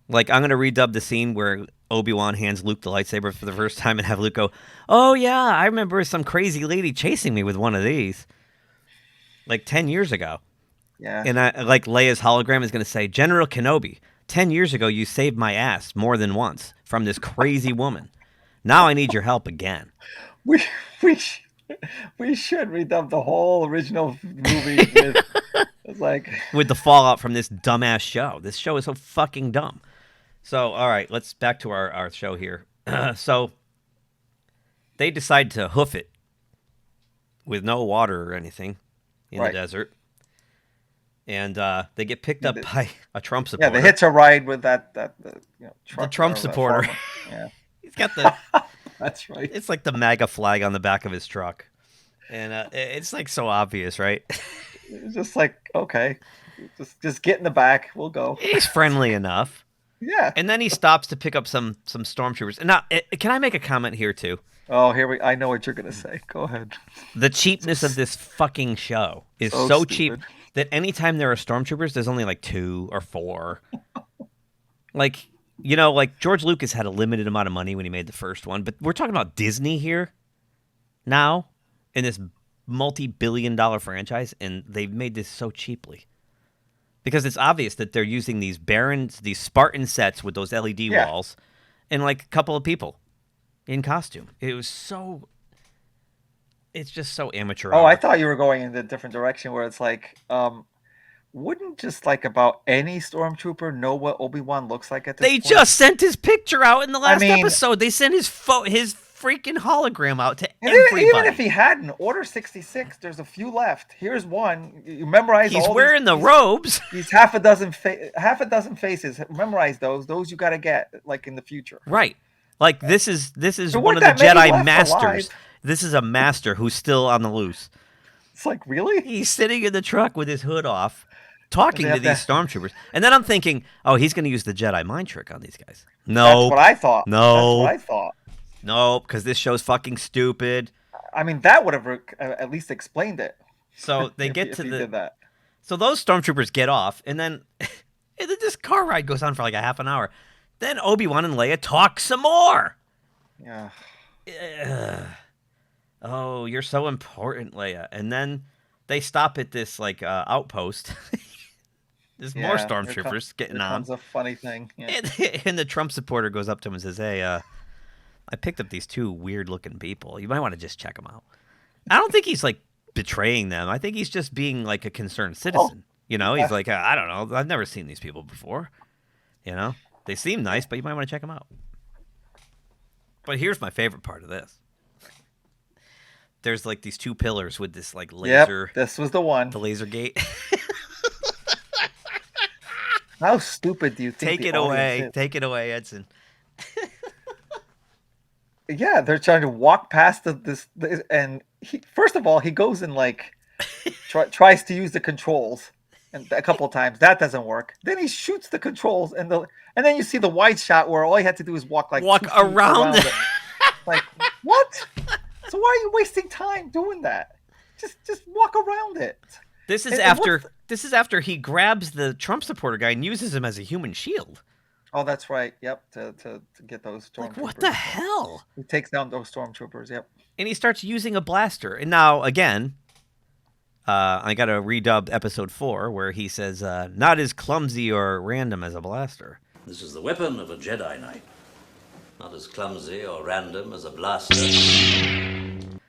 Like, I'm going to redub the scene where Obi-Wan hands Luke the lightsaber for the first time and have Luke go, "Oh, yeah, I remember some crazy lady chasing me with one of these. Like 10 years ago." Yeah. And Leia's hologram is going to say, "General Kenobi, 10 years ago you saved my ass more than once from this crazy woman. Now I need your help again." We should redub the whole original movie with the fallout from this dumbass show. This show is so fucking dumb. So, all right, let's back to our show here. So they decide to hoof it with no water or anything in the desert. And they get picked up by a Trump supporter. Yeah, they hitch a ride with that truck. The Trump supporter. Yeah. He's got the... That's right. It's like the MAGA flag on the back of his truck. And it's like so obvious, right? It's just like, okay, just get in the back. We'll go. He's friendly enough. Yeah. And then he stops to pick up some stormtroopers. And now, can I make a comment here too? Oh, I know what you're gonna say. Go ahead. The cheapness of this fucking show is so cheap that anytime there are stormtroopers, there's only like 2 or 4. Like, like George Lucas had a limited amount of money when he made the first one, but we're talking about Disney here now in this multi-billion-dollar franchise, and they've made this so cheaply. Because it's obvious that they're using these Spartan sets with those LED walls and like a couple of people in costume. It's just so amateur. Oh, I thought you were going in a different direction where it's like, wouldn't just like about any stormtrooper know what Obi-Wan looks like at this point? They just sent his picture out in the last episode. They sent his freaking hologram out to everybody. Even if he hadn't, Order 66, there's a few left. Here's one. You memorize. He's wearing the robes. He's half a dozen faces. Memorize those. Those you got to get like in the future. Right. Like this is one of the Jedi masters. Alive. This is a master who's still on the loose. It's like, really? He's sitting in the truck with his hood off, talking to these stormtroopers. And then I'm thinking, oh, he's going to use the Jedi mind trick on these guys. No. That's what I thought. No. That's what I thought. No, because this show's fucking stupid. I mean, that would have at least explained it. So they get if to he did that. So those stormtroopers get off, and then this car ride goes on for like a half an hour. Then Obi-Wan and Leia talk some more. Yeah. Oh, you're so important, Leia. And then they stop at this like outpost. There's more stormtroopers getting on. It's a funny thing. Yeah. And the Trump supporter goes up to him and says, "Hey, I picked up these 2 weird-looking people. You might want to just check them out." I don't think he's like betraying them. I think he's just being like a concerned citizen. He's like, I don't know. I've never seen these people before. They seem nice, but you might want to check them out. But here's my favorite part of this. There's like these 2 pillars with this like laser. Yep, this was the one. The laser gate. How stupid do you think? Take it away. Take it away, Edson. Yeah, they're trying to walk past this and first of all, he goes and like tries to use the controls and a couple of times. That doesn't work. Then he shoots the controls and then you see the wide shot where all he had to do is walk around it. Like, what? So why are you wasting time doing that? Just walk around it. This is after he grabs the Trump supporter guy and uses him as a human shield. Oh, that's right. Yep, to get those stormtroopers. Like, what the hell? He takes down those stormtroopers. Yep. And he starts using a blaster. And now again, I got to redub episode 4 where he says, "Not as clumsy or random as a blaster." This is the weapon of a Jedi Knight. Not as clumsy or random as a blaster.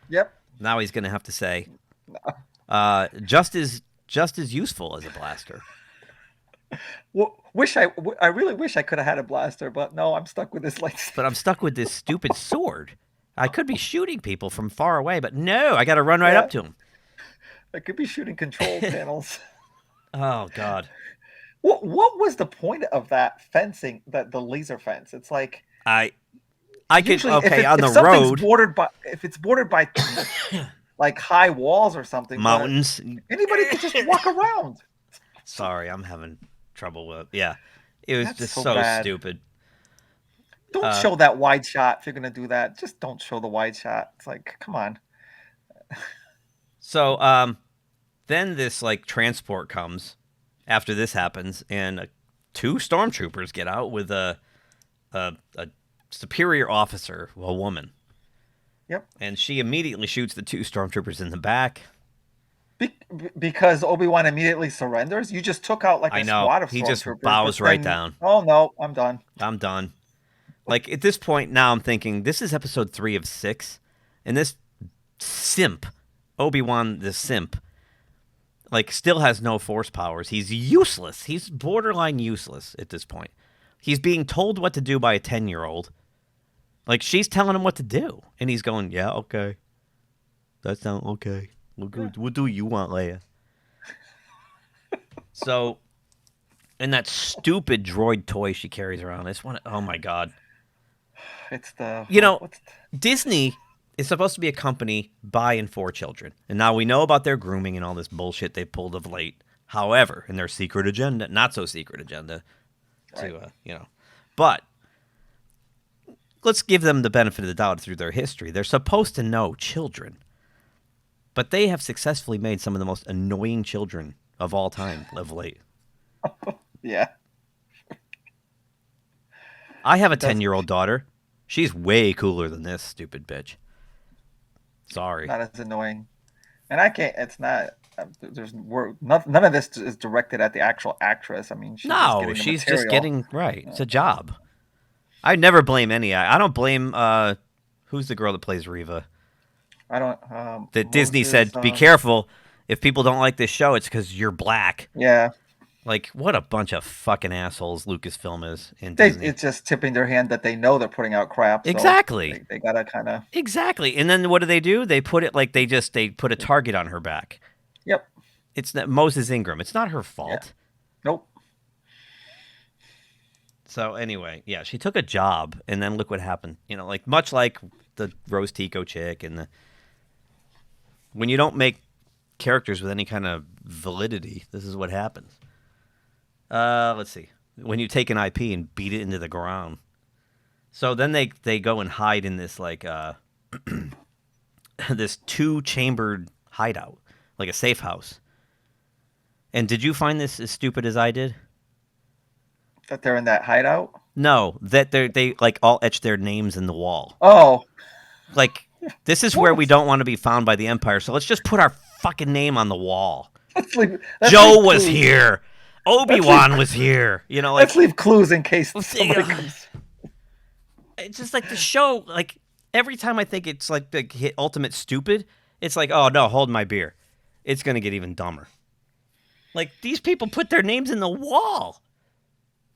Yep. Now he's going to have to say, just as useful as a blaster. Well, I really wish I could have had a blaster, but no, I'm stuck with this lightsaber. But I'm stuck with this stupid sword. I could be shooting people from far away, but no, I got to run right up to him. I could be shooting control panels. Oh God. What was the point of that fencing? The laser fence? It's like I could on the road. If it's bordered by like high walls or something, mountains. Anybody could just walk around. Sorry, I'm having trouble with. Yeah, it was just so stupid. Don't show that wide shot if you're gonna do that. Just don't show the wide shot. It's like, come on. So then this like transport comes after this happens, and 2 stormtroopers get out with a superior officer, a woman. Yep. And she immediately shoots the 2 stormtroopers in the back. Because Obi-Wan immediately surrenders? You just took out like a squad of stormtroopers. He just bows right down. Oh, no, I'm done. I'm done. Like, at this point now I'm thinking, this is episode 3 of 6, and this simp, Obi-Wan the simp, like, still has no force powers. He's useless. He's borderline useless at this point. He's being told what to do by a 10-year-old. Like, she's telling him what to do. And he's going, yeah, okay. That sounds okay. What do you want, Leia? So, and that stupid droid toy she carries around. Oh my God. It's the... Disney is supposed to be a company by and for children. And now we know about their grooming and all this bullshit they pulled of late. However, in their secret agenda, not so secret agenda, But let's give them the benefit of the doubt through their history. They're supposed to know children. But they have successfully made some of the most annoying children of all time of late. Yeah. I have a 10-year-old daughter. She's way cooler than this stupid bitch. Sorry. Not as annoying. And I can't, it's not, none of this is directed at the actual actress. I mean, she's just getting, right. It's a job. I never blame any. I don't blame, who's the girl that plays Reva? I don't. That Disney said, be careful. If people don't like this show, it's because you're black. Yeah. Like, what a bunch of fucking assholes Lucasfilm is in Disney. It's just tipping their hand that they know they're putting out crap. So exactly. They gotta kind of. Exactly. And then what do? They put it like they put a target on her back. Yep. It's not Moses Ingram. It's not her fault. Yeah. Nope. So anyway, yeah, she took a job, and then look what happened. You know, like much like the Rose Tico chick, and when you don't make characters with any kind of validity, this is what happens. Let's see. When you take an IP and beat it into the ground. So then they go and hide in this like this 2-chambered hideout, like a safe house. And did you find this as stupid as I did? That they're in that hideout? No, that they like all etched their names in the wall. Oh. Like, this is where we don't want to be found by the Empire, so let's just put our fucking name on the wall. Joe was here. Obi-Wan was here. You know, like, let's leave clues in case somebody comes. It's just like the show, like, every time I think it's like the hit ultimate stupid, it's like, oh no, hold my beer. It's going to get even dumber. Like, these people put their names in the wall.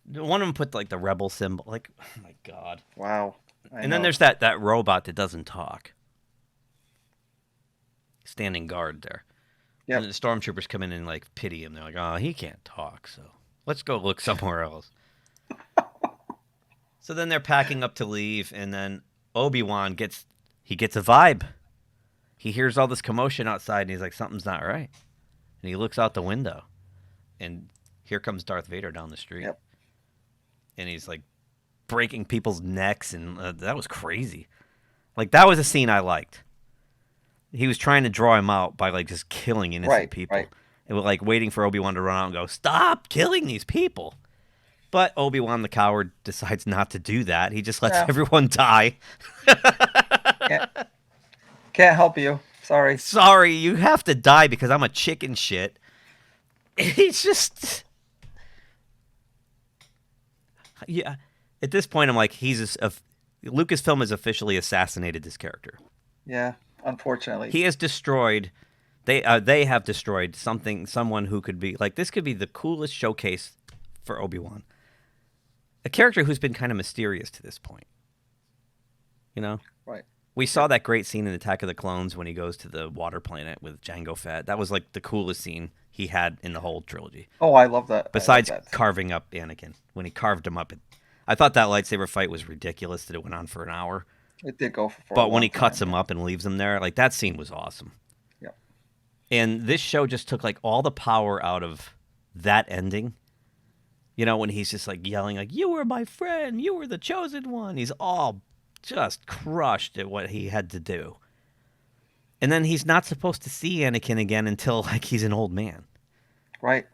One of them put, like, the rebel symbol. Like, oh my God. Wow. And then there's that robot that doesn't talk. Standing guard there. Yep. And the stormtroopers come in and, like, pity him. They're like, oh, he can't talk, so let's go look somewhere else. So then they're packing up to leave, and then Obi-Wan gets a vibe. He hears all this commotion outside, and he's like, something's not right. And he looks out the window, and here comes Darth Vader down the street. Yep. And he's, like, breaking people's necks, and that was crazy. Like, that was a scene I liked. He was trying to draw him out by, like, just killing innocent people. Right. And we're, like, waiting for Obi-Wan to run out and go, stop killing these people. But Obi-Wan the coward decides not to do that. He just lets everyone die. Can't help you. Sorry. Sorry, you have to die because I'm a chicken shit. He's just... Yeah. At this point, I'm like, Lucasfilm has officially assassinated this character. Yeah, unfortunately. He has destroyed... They have destroyed someone who could be... Like, this could be the coolest showcase for Obi-Wan. A character who's been kind of mysterious to this point. You know? Right. We saw that great scene in Attack of the Clones when he goes to the water planet with Jango Fett. That was like the coolest scene he had in the whole trilogy. Oh, I love that. Besides carving up Anakin. When he carved him up. I thought that lightsaber fight was ridiculous that it went on for an hour. It did go for But when he cuts him up and leaves him there, like that scene was awesome. Yep. And this show just took like all the power out of that ending. You know, when he's just like yelling like, you were my friend, you were the chosen one. He's all just crushed at what he had to do. And then he's not supposed to see Anakin again until like he's an old man. Right.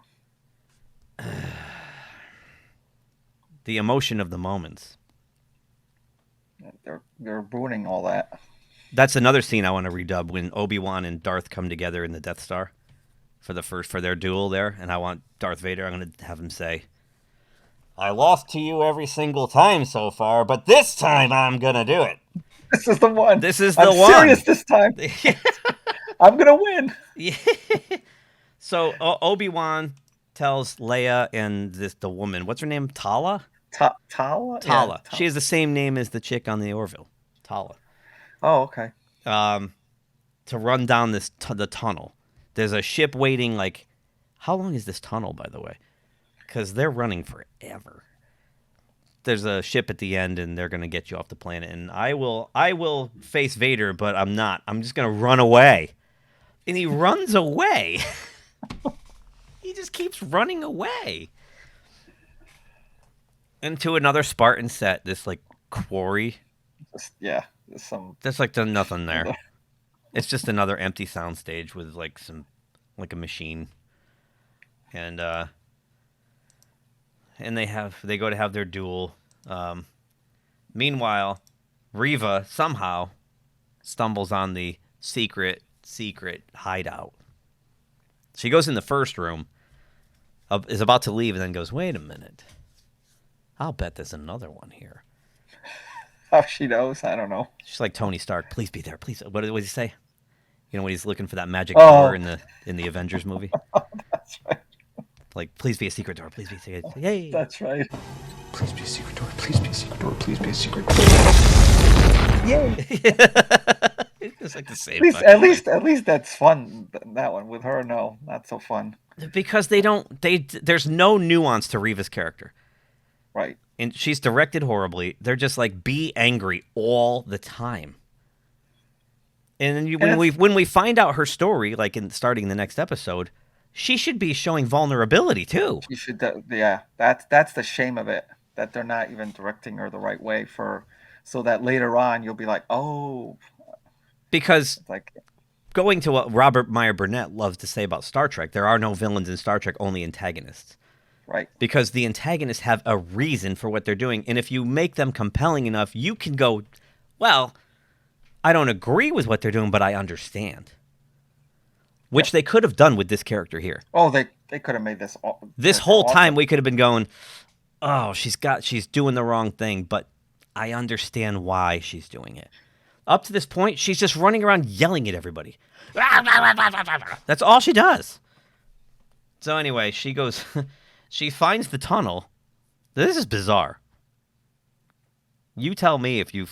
The emotion of the moments. They're ruining all that. That's another scene I want to redub when Obi-Wan and Darth come together in the Death Star for their duel there, and I want Darth Vader. I'm going to have him say, I lost to you every single time so far, but this time I'm going to do it. This is the one. This is the one. I'm serious this time. I'm going to win. Yeah. So Obi-Wan tells Leia and the woman, what's her name? Tala? Tala? Tala. Yeah, she has the same name as the chick on the Orville. Tala. Oh, okay. To run down the tunnel. There's a ship waiting, like, how long is this tunnel, by the way? Because they're running forever. There's a ship at the end, and they're going to get you off the planet. And I will face Vader, but I'm not. I'm just going to run away. And he runs away. He just keeps running away. into another Spartan set. This like quarry. There's some. There's like nothing there. It's just another empty soundstage with like a machine, and they go to have their duel. Meanwhile, Reva somehow stumbles on the secret hideout. She goes in the first room, is about to leave, and then goes, "Wait a minute. I'll bet there's another one here." How she knows, I don't know. She's like Tony Stark. Please be there. Please. What did he say? You know when he's looking for that magic door in the Avengers movie. That's right. Like, please be a secret door. Please be a secret door. Yay. That's right. Please be a secret door. Please be a secret door. Please be a secret door. Yay! It's like the same. At least that's fun. That one with her, no, not so fun. Because there's no nuance to Reva's character. Right. And she's directed horribly. They're just like, be angry all the time. And then when we find out her story, like in starting the next episode, she should be showing vulnerability too. She should, yeah. That's the shame of it, that they're not even directing her the right way so that later on you'll be like, oh. Because like going to what Robert Meyer Burnett loves to say about Star Trek, there are no villains in Star Trek, only antagonists. Right. Because the antagonists have a reason for what they're doing, and if you make them compelling enough, you can go, well, I don't agree with what they're doing, but I understand. Which they could have done with this character here. Oh, they could have made this. This whole time we could have been going, oh, she's doing the wrong thing, but I understand why she's doing it. Up to this point, she's just running around yelling at everybody. That's all she does. So anyway, she goes, she finds the tunnel. This is bizarre. You tell me if you.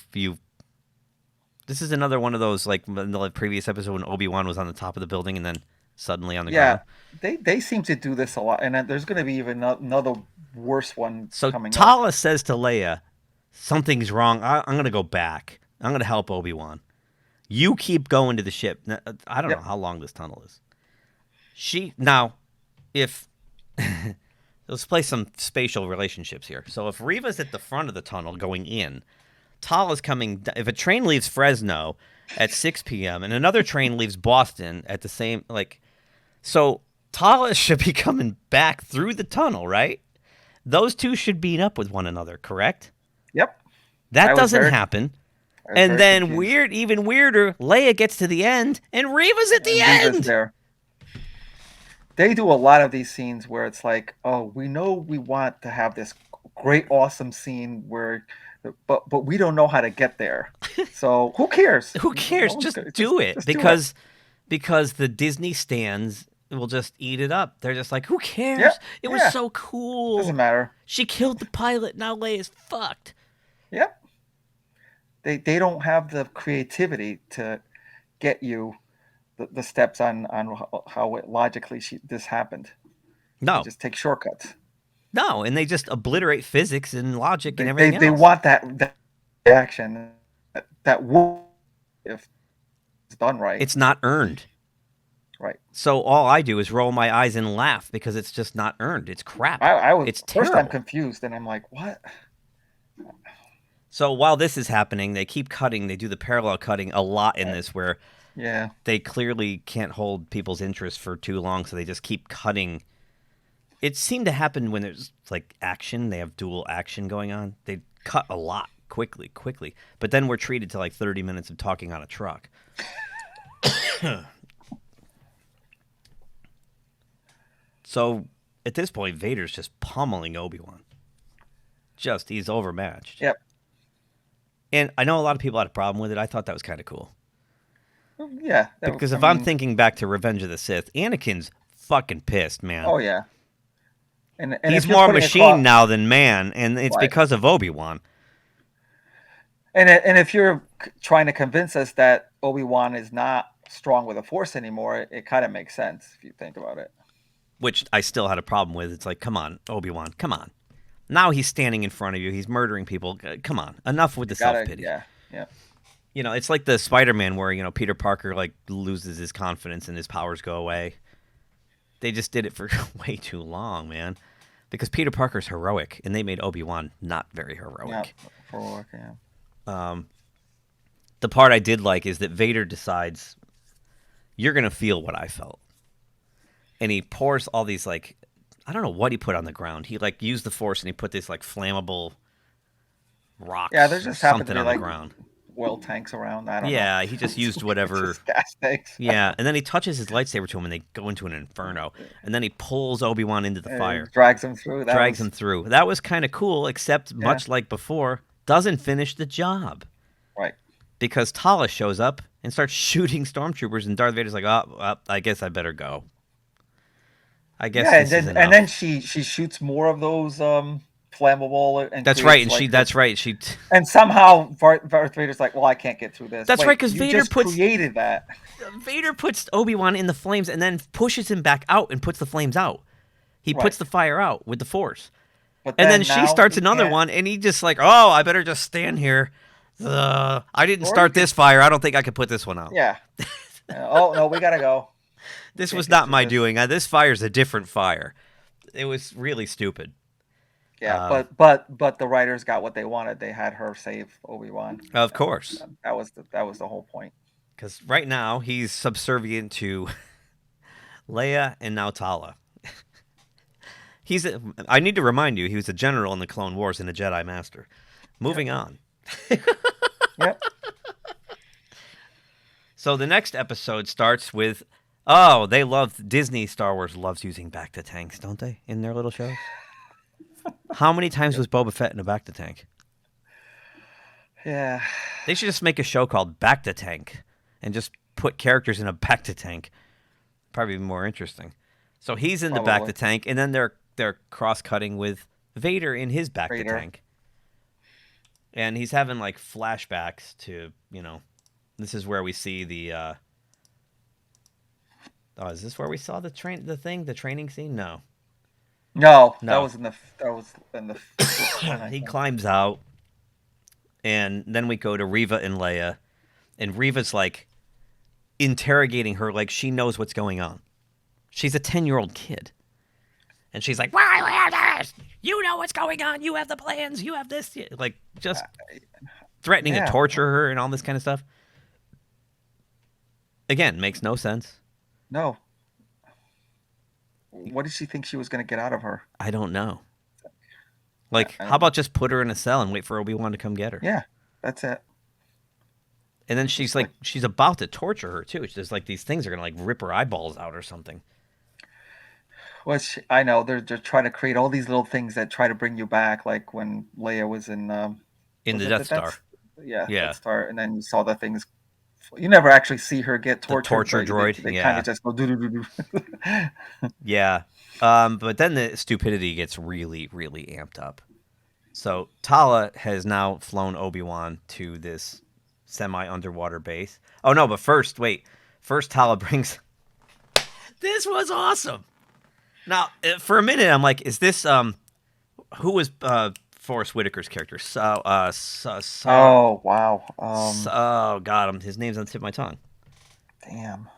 This is another one of those, like in the previous episode when Obi-Wan was on the top of the building and then suddenly on the ground. Yeah, they seem to do this a lot, and there's going to be even another worse one coming up. So Tala says to Leia, something's wrong. I'm going to go back. I'm going to help Obi-Wan. You keep going to the ship. Now, I don't know how long this tunnel is. Let's play some spatial relationships here. So if Reva's at the front of the tunnel going in, Tala's coming. If a train leaves Fresno at 6 p.m. and another train leaves Boston at the same, so Tala should be coming back through the tunnel, right? Those two should beat up with one another, correct? Yep. That doesn't happen. And then confused. even weirder, Leia gets to the end and Reva's at the end. There. They do a lot of these scenes where it's like, oh, we know we want to have this great, awesome scene where, but we don't know how to get there. So who cares? Who cares? Just do it. Because the Disney stands will just eat it up. They're just like, who cares? Yeah, it was so cool. Doesn't matter. She killed the pilot. Now Leia's fucked. Yep. They don't have the creativity to get you the steps on how logically this happened. No. They just take shortcuts. No, and they just obliterate physics and logic and everything They else. want that action that will, if it's done right. It's not earned. Right. So all I do is roll my eyes and laugh because it's just not earned. It's crap. It's terrible. First I'm confused and I'm like, what? So while this is happening, they keep cutting. They do the parallel cutting a lot in this where they clearly can't hold people's interest for too long, so they just keep cutting. It seemed to happen when there's like action. They have dual action going on. They cut a lot quickly. But then we're treated to like 30 minutes of talking on a truck. So at this point, Vader's just pummeling Obi-Wan. He's overmatched. Yep. And I know a lot of people had a problem with it. I thought that was kind of cool. Yeah. Because I'm thinking back to Revenge of the Sith, Anakin's fucking pissed, man. Oh, yeah. And he's more machine now than man, and it's because of Obi-Wan. And if you're trying to convince us that Obi-Wan is not strong with the Force anymore, it kind of makes sense if you think about it. Which I still had a problem with. It's like, come on, Obi-Wan, come on. Now he's standing in front of you. He's murdering people. Come on. Enough with the self-pity. Yeah. You know, it's like the Spider-Man where, Peter Parker, loses his confidence and his powers go away. They just did it for way too long, man. Because Peter Parker's heroic, and they made Obi-Wan not very heroic. Yeah, yeah. The part I did like is that Vader decides, you're going to feel what I felt. And he pours all these, like, I don't know what he put on the ground. He, like, used the Force, and he put this, like, flammable rocks Yeah, there's just happened to something be, on like, the ground. oil tanks around. I don't know. Yeah, he just used whatever. Just gas tanks. Yeah, and then he touches his lightsaber to him, and they go into an inferno. And then he pulls Obi-Wan into the fire. Drags him through. Him through. That was kind of cool, except much like before, doesn't finish the job. Right. Because Tala shows up and starts shooting stormtroopers, and Darth Vader's like, oh, I guess I better go. I guess yeah, this is enough. and then she shoots more of those flammable. And that's right, and like she. And somehow Darth Vader's like, well, I can't get through this. That's right, because Vader just created that. Vader puts Obi-Wan in the flames and then pushes him back out and puts the flames out. He puts the fire out with the Force. But and then she starts another one, and he just like, oh, I better just stand here. I didn't start this fire. I don't think I could put this one out. Yeah. Oh, no, we got to go. This was not my doing. This fire's a different fire. It was really stupid. Yeah, but the writers got what they wanted. They had her save Obi-Wan. Of course. That was the whole point. Because right now he's subservient to Leia and now Tala. I need to remind you, he was a general in the Clone Wars and a Jedi Master. Moving on. Yep. So the next episode starts with, Disney Star Wars loves using Bacta-tanks, don't they, in their little shows? How many times was Boba Fett in a Bacta-tank? Yeah. They should just make a show called Bacta-tank and just put characters in a Bacta-tank. Probably be more interesting. So he's in the Bacta-tank, and then they're cross-cutting with Vader in his Bacta-tank. And he's having, like, flashbacks to, this is where we see the, is this where we saw the training scene? No. No. That was in the He climbs out, and then we go to Reva and Leia, and Reva's, like, interrogating her like she knows what's going on. She's a 10-year-old kid. And she's like, why this? You know what's going on. You have the plans. You have this. Like, just threatening to torture her and all this kind of stuff. Again, makes no sense. No. What did she think she was going to get out of her? I don't know. Like, how about just put her in a cell and wait for Obi-Wan to come get her? Yeah, that's it. And then she's like, she's about to torture her, too. There's like these things are going to like rip her eyeballs out or something. Which I know they're trying to create all these little things that try to bring you back, like when Leia was in the Death Star. Death Star, and then you saw the things. You never actually see her get tortured. The torture droid. They kind of just go do do do do. Yeah, but then the stupidity gets really, really amped up. So Tala has now flown Obi-Wan to this semi-underwater base. Oh no, but first Tala brings. This was awesome. Now, for a minute, I'm like, is this who was Forrest Whitaker's character? Oh wow. Oh God, his name's on the tip of my tongue. Damn,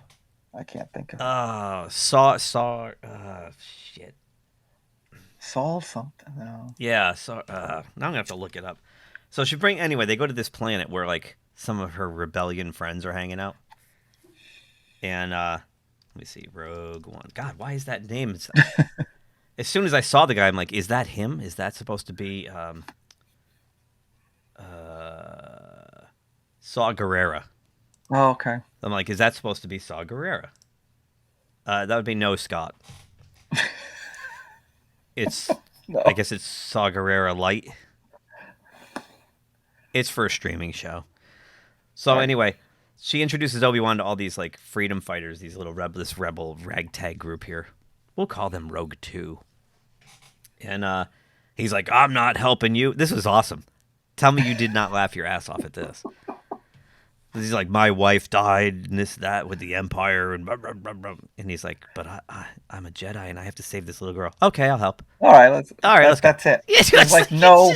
I can't think of. Shit. Saul something. No. Yeah. So now I'm gonna have to look it up. So they go to this planet where like some of her rebellion friends are hanging out, and let me see, Rogue One. God, why is that name? As soon as I saw the guy, I'm like, is that him? Is that supposed to be Saw Gerrera? Oh, okay. I'm like, is that supposed to be Saw Gerrera? That would be no Scott. It's, no. I guess it's Saw Gerrera Light. It's for a streaming show. So anyway, she introduces Obi-Wan to all these like freedom fighters, these little this rebel ragtag group here. We'll call them Rogue 2. And he's like, I'm not helping you. This was awesome. Tell me you did not laugh your ass off at this. He's like, my wife died and this, that with the Empire. And blah, blah, blah, blah. And he's like, but I'm a Jedi and I have to save this little girl. Okay, I'll help. All right, let's go. That's it. It's like, no,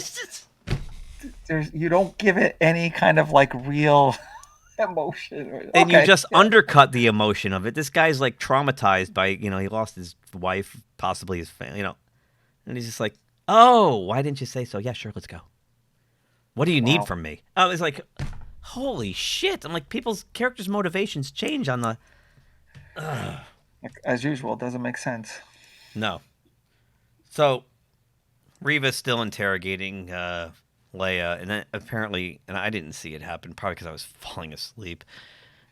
you don't give it any kind of like real emotion. Okay. And you just undercut the emotion of it. This guy's like traumatized by, he lost his wife, possibly his family, And he's just like, oh, why didn't you say so? Yeah, sure, let's go. What do you need from me? I was like, holy shit. I'm like, people's characters' motivations change on the... As usual, it doesn't make sense. No. So, Reva's still interrogating Leia, and then apparently, and I didn't see it happen, probably because I was falling asleep,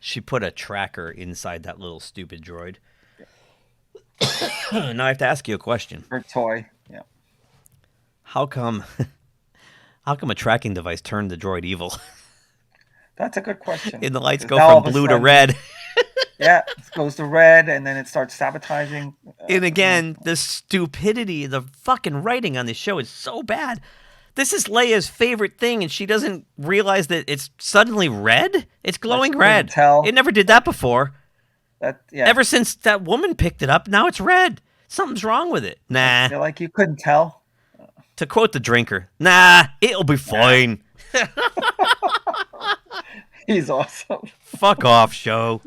she put a tracker inside that little stupid droid. Now I have to ask you a question. Her toy, yeah. How come a tracking device turned the droid evil? That's a good question. And the lights go now from blue to red. Yeah, it goes to red, and then it starts sabotaging. And again, the stupidity, the fucking writing on this show is so bad. This is Leia's favorite thing, and she doesn't realize that it's suddenly red? It's glowing red. Tell. It never did that before. Yeah. Ever since that woman picked it up, now it's red. Something's wrong with it. Nah. You're like, you couldn't tell? To quote the drinker, nah, it'll be fine. He's awesome. Fuck off, show.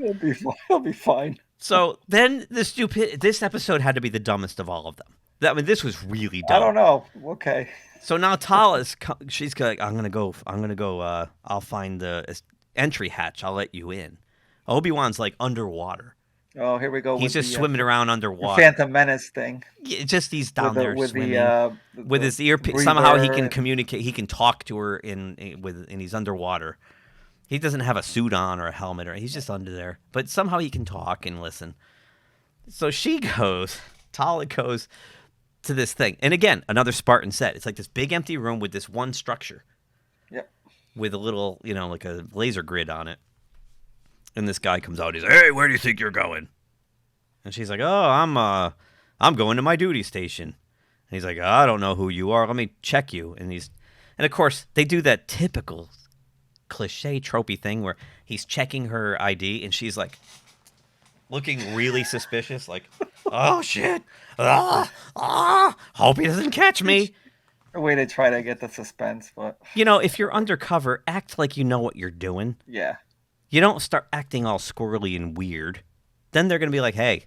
He'll be fine. So then this episode had to be the dumbest of all of them. I mean, this was really dumb. I don't know. Okay. So now Tala's, she's like, I'm gonna go. I'll find the entry hatch. I'll let you in. Obi-Wan's like underwater. Oh, here we go. He's just swimming around underwater. Phantom Menace thing. Yeah, just he's down there swimming with his breather. Somehow he can communicate. He can talk to her and he's underwater. He doesn't have a suit on or a helmet, or he's just under there. But somehow he can talk and listen. So Tala goes to this thing. And again, another Spartan set. It's like this big empty room with this one structure. Yep. With a little, like a laser grid on it. And this guy comes out. He's like, hey, where do you think you're going? And she's like, oh, I'm going to my duty station. And he's like, I don't know who you are. Let me check you. And of course, they do that typical cliche tropey thing where he's checking her ID and she's like looking really suspicious, like, oh shit, hope he doesn't catch me. A way to try to get the suspense, but if you're undercover, act like you know what you're doing. Yeah. You don't start acting all squirrely and weird. Then they're gonna be like, hey,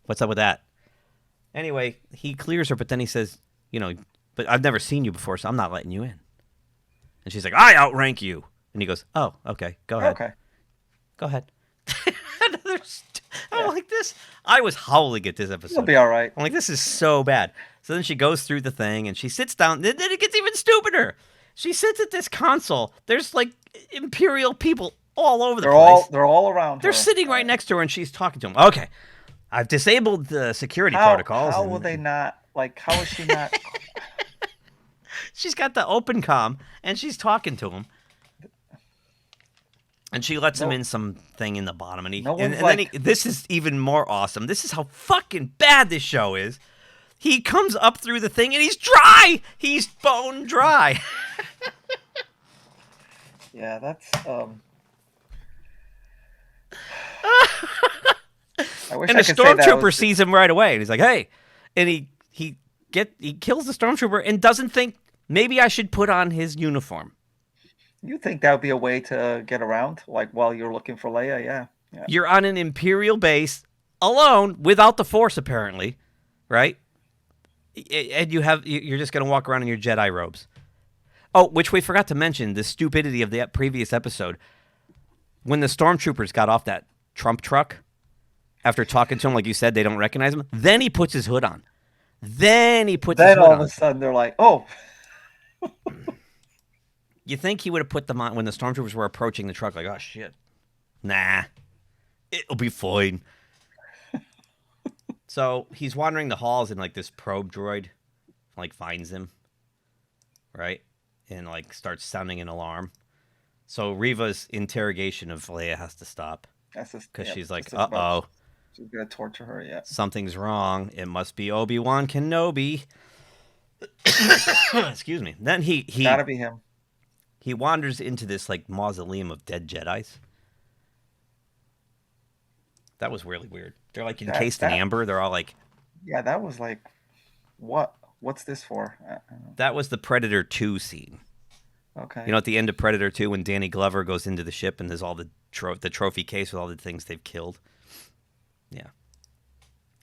what's up with that? Anyway, he clears her, but then he says, but I've never seen you before, so I'm not letting you in. And she's like, I outrank you. And he goes, oh, okay, go ahead. Okay. Go ahead. I'm like this. I was howling at this episode. You'll be all right. I'm like, this is so bad. So then she goes through the thing, and she sits down. Then it gets even stupider. She sits at this console. There's, like, Imperial people all over the place. They're all around They're her. sitting right next to her, and she's talking to them. Okay, I've disabled the security protocols. How will they not, how is she not... She's got the open comm, and she's talking to him. And she lets him in something in the bottom. And this is even more awesome. This is how fucking bad this show is. He comes up through the thing, and he's dry. He's bone dry. Yeah, that's... I wish and I the could say that stormtrooper sees him right away, and he's like, hey. And he kills the stormtrooper and doesn't think, maybe I should put on his uniform. You think that would be a way to get around, while you're looking for Leia? Yeah. You're on an Imperial base, alone, without the Force, apparently, right? And you're just going to walk around in your Jedi robes. Oh, which we forgot to mention, the stupidity of the previous episode. When the stormtroopers got off that Trump truck, after talking to him, like you said, they don't recognize him, then he puts his hood on. Then all of a sudden they're like, oh. You think he would have put them on when the stormtroopers were approaching the truck, like, oh, shit. Nah. It'll be fine. So he's wandering the halls, and, this probe droid, finds him, right? And, starts sounding an alarm. So Reva's interrogation of Leia has to stop. Because she's like, uh-oh. She's going to torture her, yeah. Something's wrong. It must be Obi-Wan Kenobi. Excuse me. Then he gotta be him. He wanders into this mausoleum of dead Jedis. That was really weird. They're encased in amber. They're all yeah, that was what? What's this for? That was the Predator 2 scene. Okay. At the end of Predator 2 when Danny Glover goes into the ship and there's all the trophy case with all the things they've killed. Yeah.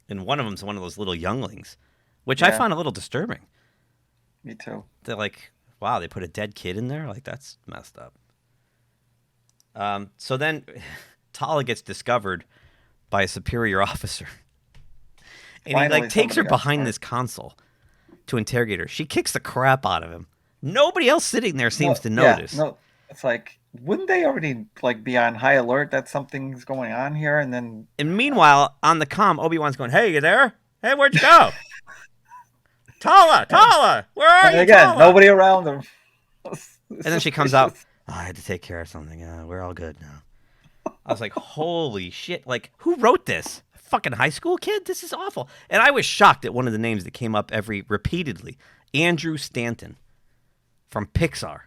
And one of them's one of those little younglings which I Yeah. found a little disturbing. Me too. They're like, wow, they put a dead kid in there? Like, that's messed up. So then Tala gets discovered by a superior officer. And he Finally, like takes her somebody got behind smart. this console to interrogate her. She kicks the crap out of him. Nobody else sitting there seems to notice. Yeah, no, it's like, wouldn't they already like be on high alert that something's going on here? And then, And meanwhile, on the comm, Obi-Wan's going, "Hey, you there? Hey, where'd you go? Tala, where are and you, again, Tala?" nobody around them. And then she comes out, "Oh, I had to take care of something. We're all good now." I was like, holy shit. Like, who wrote this? Fucking high school kid? This is awful. And I was shocked at one of the names that came up repeatedly. Andrew Stanton from Pixar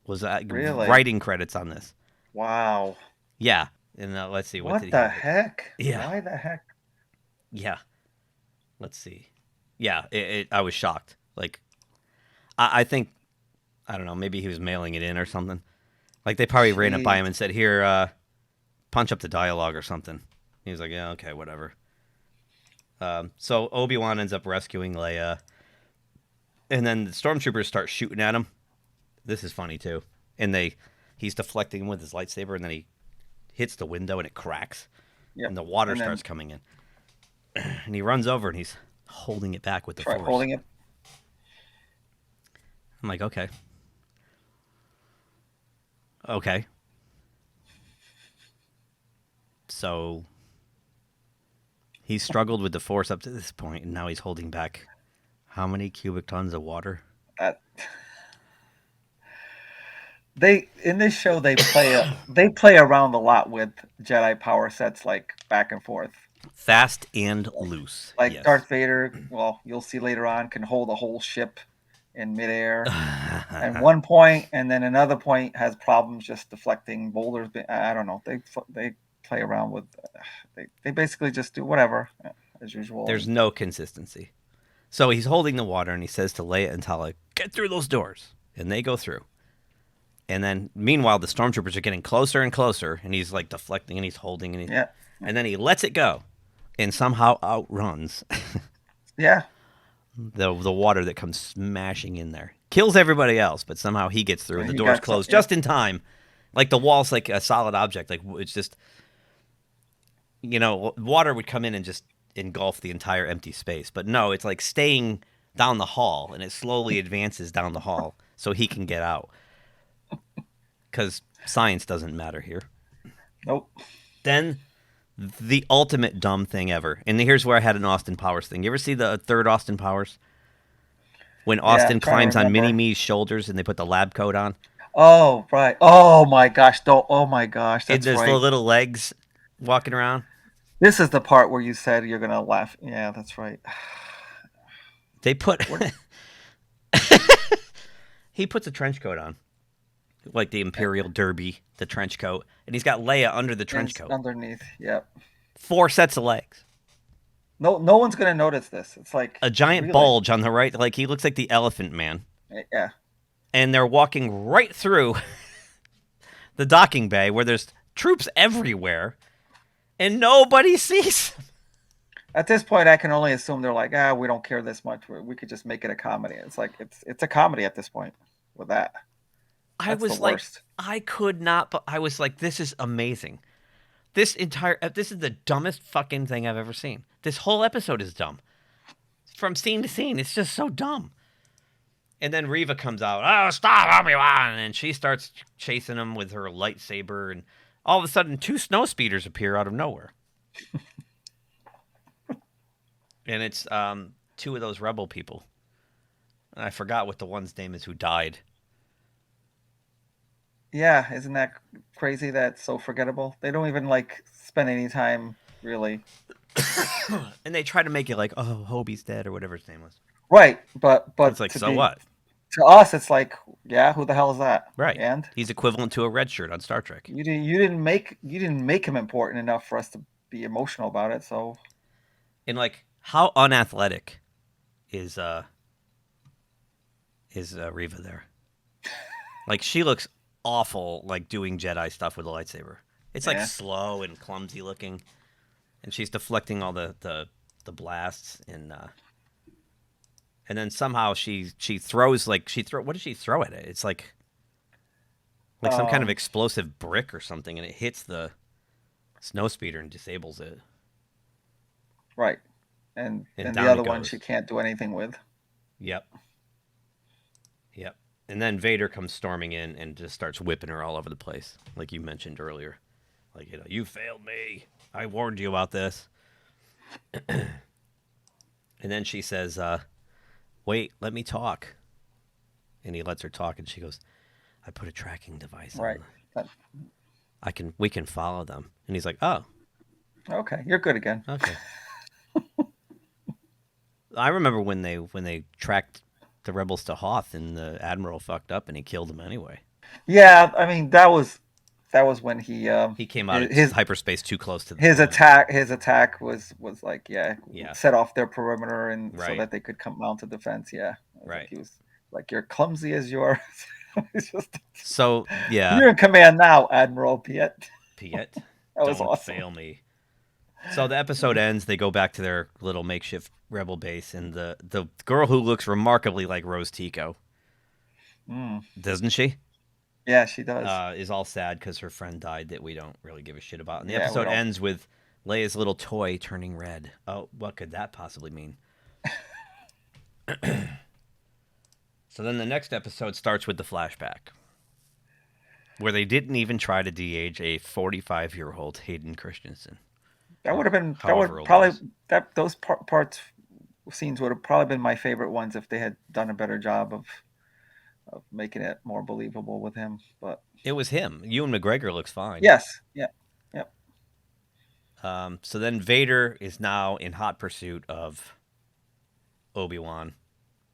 was Really? writing credits on this. Wow. Yeah. And let's see. What did the he heck? Yeah. Why the heck? Yeah. Let's see. Yeah, I was shocked. Like, I think, I don't know, maybe he was mailing it in or something. Like, they probably ran it by him and said, "Here, punch up the dialogue or something." He was like, "Yeah, okay, whatever." So Obi-Wan ends up rescuing Leia. And then the stormtroopers start shooting at him. This is funny, too. And he's deflecting with his lightsaber, and then he hits the window, and it cracks. Yep. And the water And then- starts coming in. And he runs over, and he's holding it back with the Try force. holding it. I'm like, okay. Okay. So he's struggled with the force up to this point, and now he's holding back how many cubic tons of water? In this show they play around a lot with Jedi power sets, like back and forth. Fast and loose. Like yes. Darth Vader, well, you'll see later on, can hold a whole ship in midair at one point, and then another point has problems just deflecting boulders. I don't know. They play around with. They basically just do whatever as usual. There's no consistency. So he's holding the water, and he says to Leia and Tala, "Get through those doors," and they go through. And then, meanwhile, the stormtroopers are getting closer and closer, and he's like deflecting, and he's holding, and then he lets it go, and somehow outruns. Yeah. The water that comes smashing in there. Kills everybody else, but somehow he gets through. Yeah, The he door's got closed some- yeah. just in time. Like the wall's like a solid object. Like it's just, water would come in and just engulf the entire empty space. But no, it's like staying down the hall, and it slowly advances down the hall so he can get out. Because science doesn't matter here. Nope. Then the ultimate dumb thing ever. And here's where I had an Austin Powers thing. You ever see the third Austin Powers? When Austin I'm trying to climbs on remember. Mini-Me's shoulders and they put the lab coat on. Oh right. Oh my gosh. Oh my gosh. And That's there's right. the little legs walking around. This is the part where you said you're gonna laugh. Yeah, that's right. They put... He puts a trench coat on. Like the Imperial Derby, the trench coat. And he's got Leia under the trench It's coat. underneath. Yep. 4 sets of legs. No one's gonna notice this. It's like A giant really- bulge on the right. Like he looks like the Elephant Man. Yeah. And they're walking right through the docking bay where there's troops everywhere, and nobody sees them. At this point, I can only assume they're like, we don't care this much. We could just make it a comedy. It's like it's a comedy at this point with that. I That's was the like, worst. I could not, but I was like, this is amazing. This is the dumbest fucking thing I've ever seen. This whole episode is dumb. From scene to scene, it's just so dumb. And then Reva comes out, "Oh, stop, Obi-Wan!" And she starts chasing him with her lightsaber, and all of a sudden, 2 snow speeders appear out of nowhere. And it's 2 of those rebel people. And I forgot what the one's name is who died. Yeah, isn't that crazy? That's so forgettable. They don't even like spend any time really. And they try to make it like, oh, Hobie's dead or whatever his name was. Right, but It's like, to so what? To us, it's like, yeah, who the hell is that? Right. And He's equivalent to a red shirt on Star Trek. you didn't make him important enough for us to be emotional about it. So And like, how unathletic is Reva there? Like, she looks awful, like doing Jedi stuff with a lightsaber. It's like Yeah. slow and clumsy looking, and she's deflecting all the blasts. And And then somehow she throws what does she throw at it? It's like some kind of explosive brick or something, and it hits the snowspeeder and disables it. Right. And the down other it one goes. she can't do anything with. Yep. And then Vader comes storming in and just starts whipping her all over the place, like you mentioned earlier. Like, you failed me. I warned you about this. And then she says, wait, let me talk. And he lets her talk, and she goes, I put a tracking device on. We can follow them. And he's like, oh. Okay, you're good again. Okay. I remember when they tracked the rebels to Hoth, and the admiral fucked up, and he killed them anyway. Yeah, I mean that was when he came out of hyperspace too close to the his planet. attack was like set off their perimeter and so that they could come mount a defense. Yeah, right. Like he was like, you're clumsy as you are. It's just so yeah. You're in command now, Admiral Piet. That was Don't awesome. fail me. So the episode ends. They go back to their little makeshift rebel base, and the girl who looks remarkably like Rose Tico, doesn't she? Yeah, she does. Is all sad because her friend died that we don't really give a shit about. And the episode ends with Leia's little toy turning red. Oh, what could that possibly mean? So then the next episode starts with the flashback, where they didn't even try to de-age a 45-year-old Hayden Christensen. That would have been those scenes would have probably been my favorite ones if they had done a better job of making it more believable with him. But it was him. Ewan McGregor looks fine. Yes. Yeah. Yep. So then Vader is now in hot pursuit of Obi-Wan.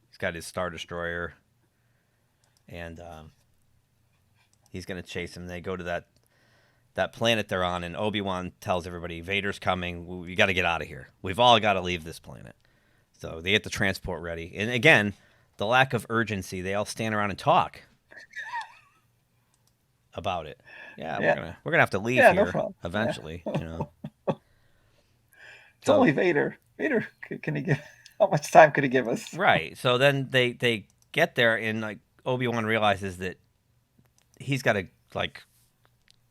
He's got his Star Destroyer, and he's going to chase him. They go to that planet they're on, and Obi-Wan tells everybody, Vader's coming. We got to get out of here. We've all got to leave this planet. So they get the transport ready. And again, the lack of urgency. They all stand around and talk about it. Yeah. We're gonna have to leave here eventually. Yeah. It's only Vader. Vader, can he give? How much time could he give us? Right. So then they get there, and like Obi-Wan realizes that he's got to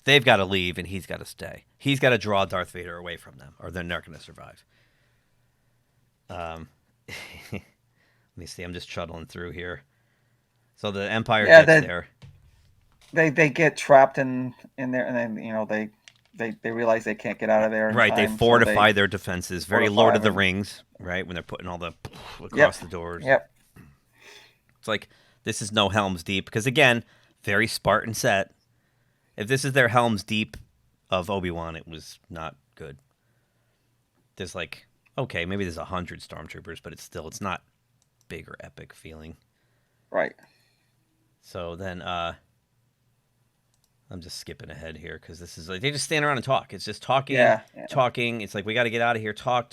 they've got to leave, and he's got to stay. He's got to draw Darth Vader away from them, or they're not going to survive. Let me see. I'm just shuttling through here. So the Empire gets there. They get trapped in there, and then they realize they can't get out of there. Right. They fortify their defenses. Very Lord of the Rings. Right. When they're putting all the across the doors. Yep. It's like this is no Helm's Deep because again, very Spartan set. If this is their Helm's Deep of Obi-Wan, it was not good. There's maybe there's 100 stormtroopers, but it's not big or epic feeling. Right. So then I'm just skipping ahead here because this is they just stand around and talk. It's just talking, talking. It's like we got to get out of here. Talk.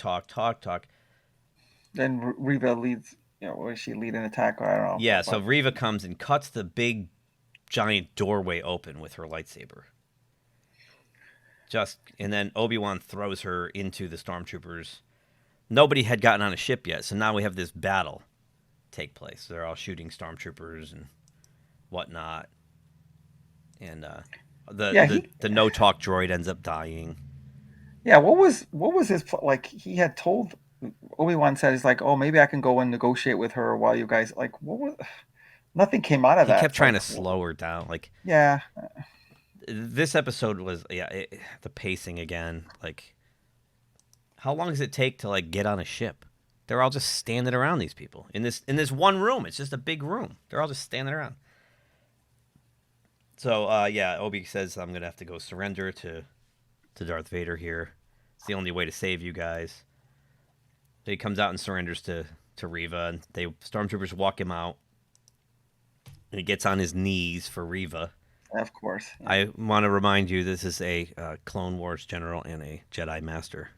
Then Reva leads. Was she lead an attack? Or I don't know. Yeah. So Reva comes and cuts the big, giant doorway open with her lightsaber. And then Obi-Wan throws her into the stormtroopers. Nobody had gotten on a ship yet, so now we have this battle take place. They're all shooting stormtroopers and whatnot. And the no talk droid ends up dying. Yeah, what was his he had told Obi-Wan said he's like, oh, maybe I can go and negotiate with her while you guys nothing came out of that. He kept trying to slow her down. Yeah. This episode was the pacing again. How long does it take to get on a ship? They're all just standing around these people in this one room. It's just a big room. They're all just standing around. So Obi says I'm gonna have to go surrender to Darth Vader here. It's the only way to save you guys. So he comes out and surrenders to Reva, and stormtroopers walk him out. And he gets on his knees for Reva. Of course. Yeah. I want to remind you, this is a Clone Wars general and a Jedi Master.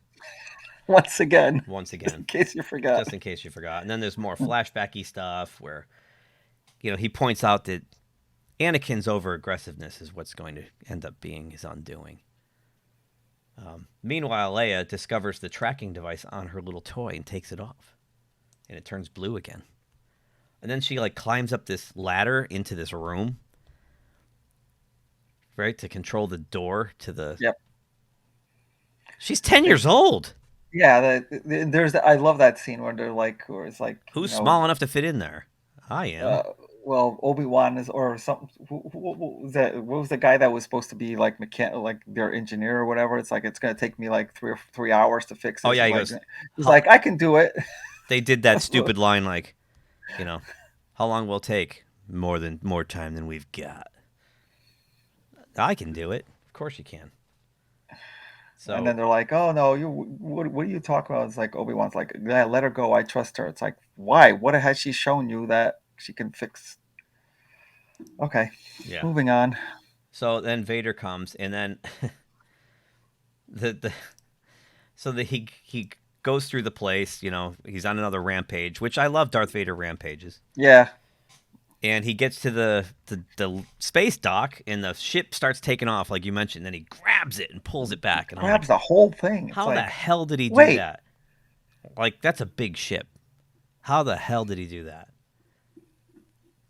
Once again. Just in case you forgot. Just in case you forgot. And then there's more flashbacky stuff where, he points out that Anakin's over-aggressiveness is what's going to end up being his undoing. Meanwhile, Leia discovers the tracking device on her little toy and takes it off. And it turns blue again. And then she like climbs up this ladder into this room, right, to control the door to the. Yep. She's 10 years old. Yeah, I love that scene where where it's like, who's small enough to fit in there? I am. Well, Obi-Wan is, or some. What was that? What was the guy that was supposed to be like like their engineer or whatever? It's like it's gonna take me like 3 hours to fix it. Oh yeah, he's like, I can do it. They did that stupid line like, how long will it take? More time than we've got. I can do it. Of course you can. So, and then they're like, "Oh no, what are you talking about?" It's like Obi-Wan's like, "Yeah, let her go. I trust her." It's like, why? What has she shown you that she can fix? Okay, yeah. Moving on. So then Vader comes, and then he goes through the place. He's on another rampage, which I love. Darth Vader rampages. Yeah. And he gets to the space dock, and the ship starts taking off, like you mentioned. Then he grabs it and pulls it back. And grabs the whole thing. How the hell did he do that? Like, that's a big ship. How the hell did he do that?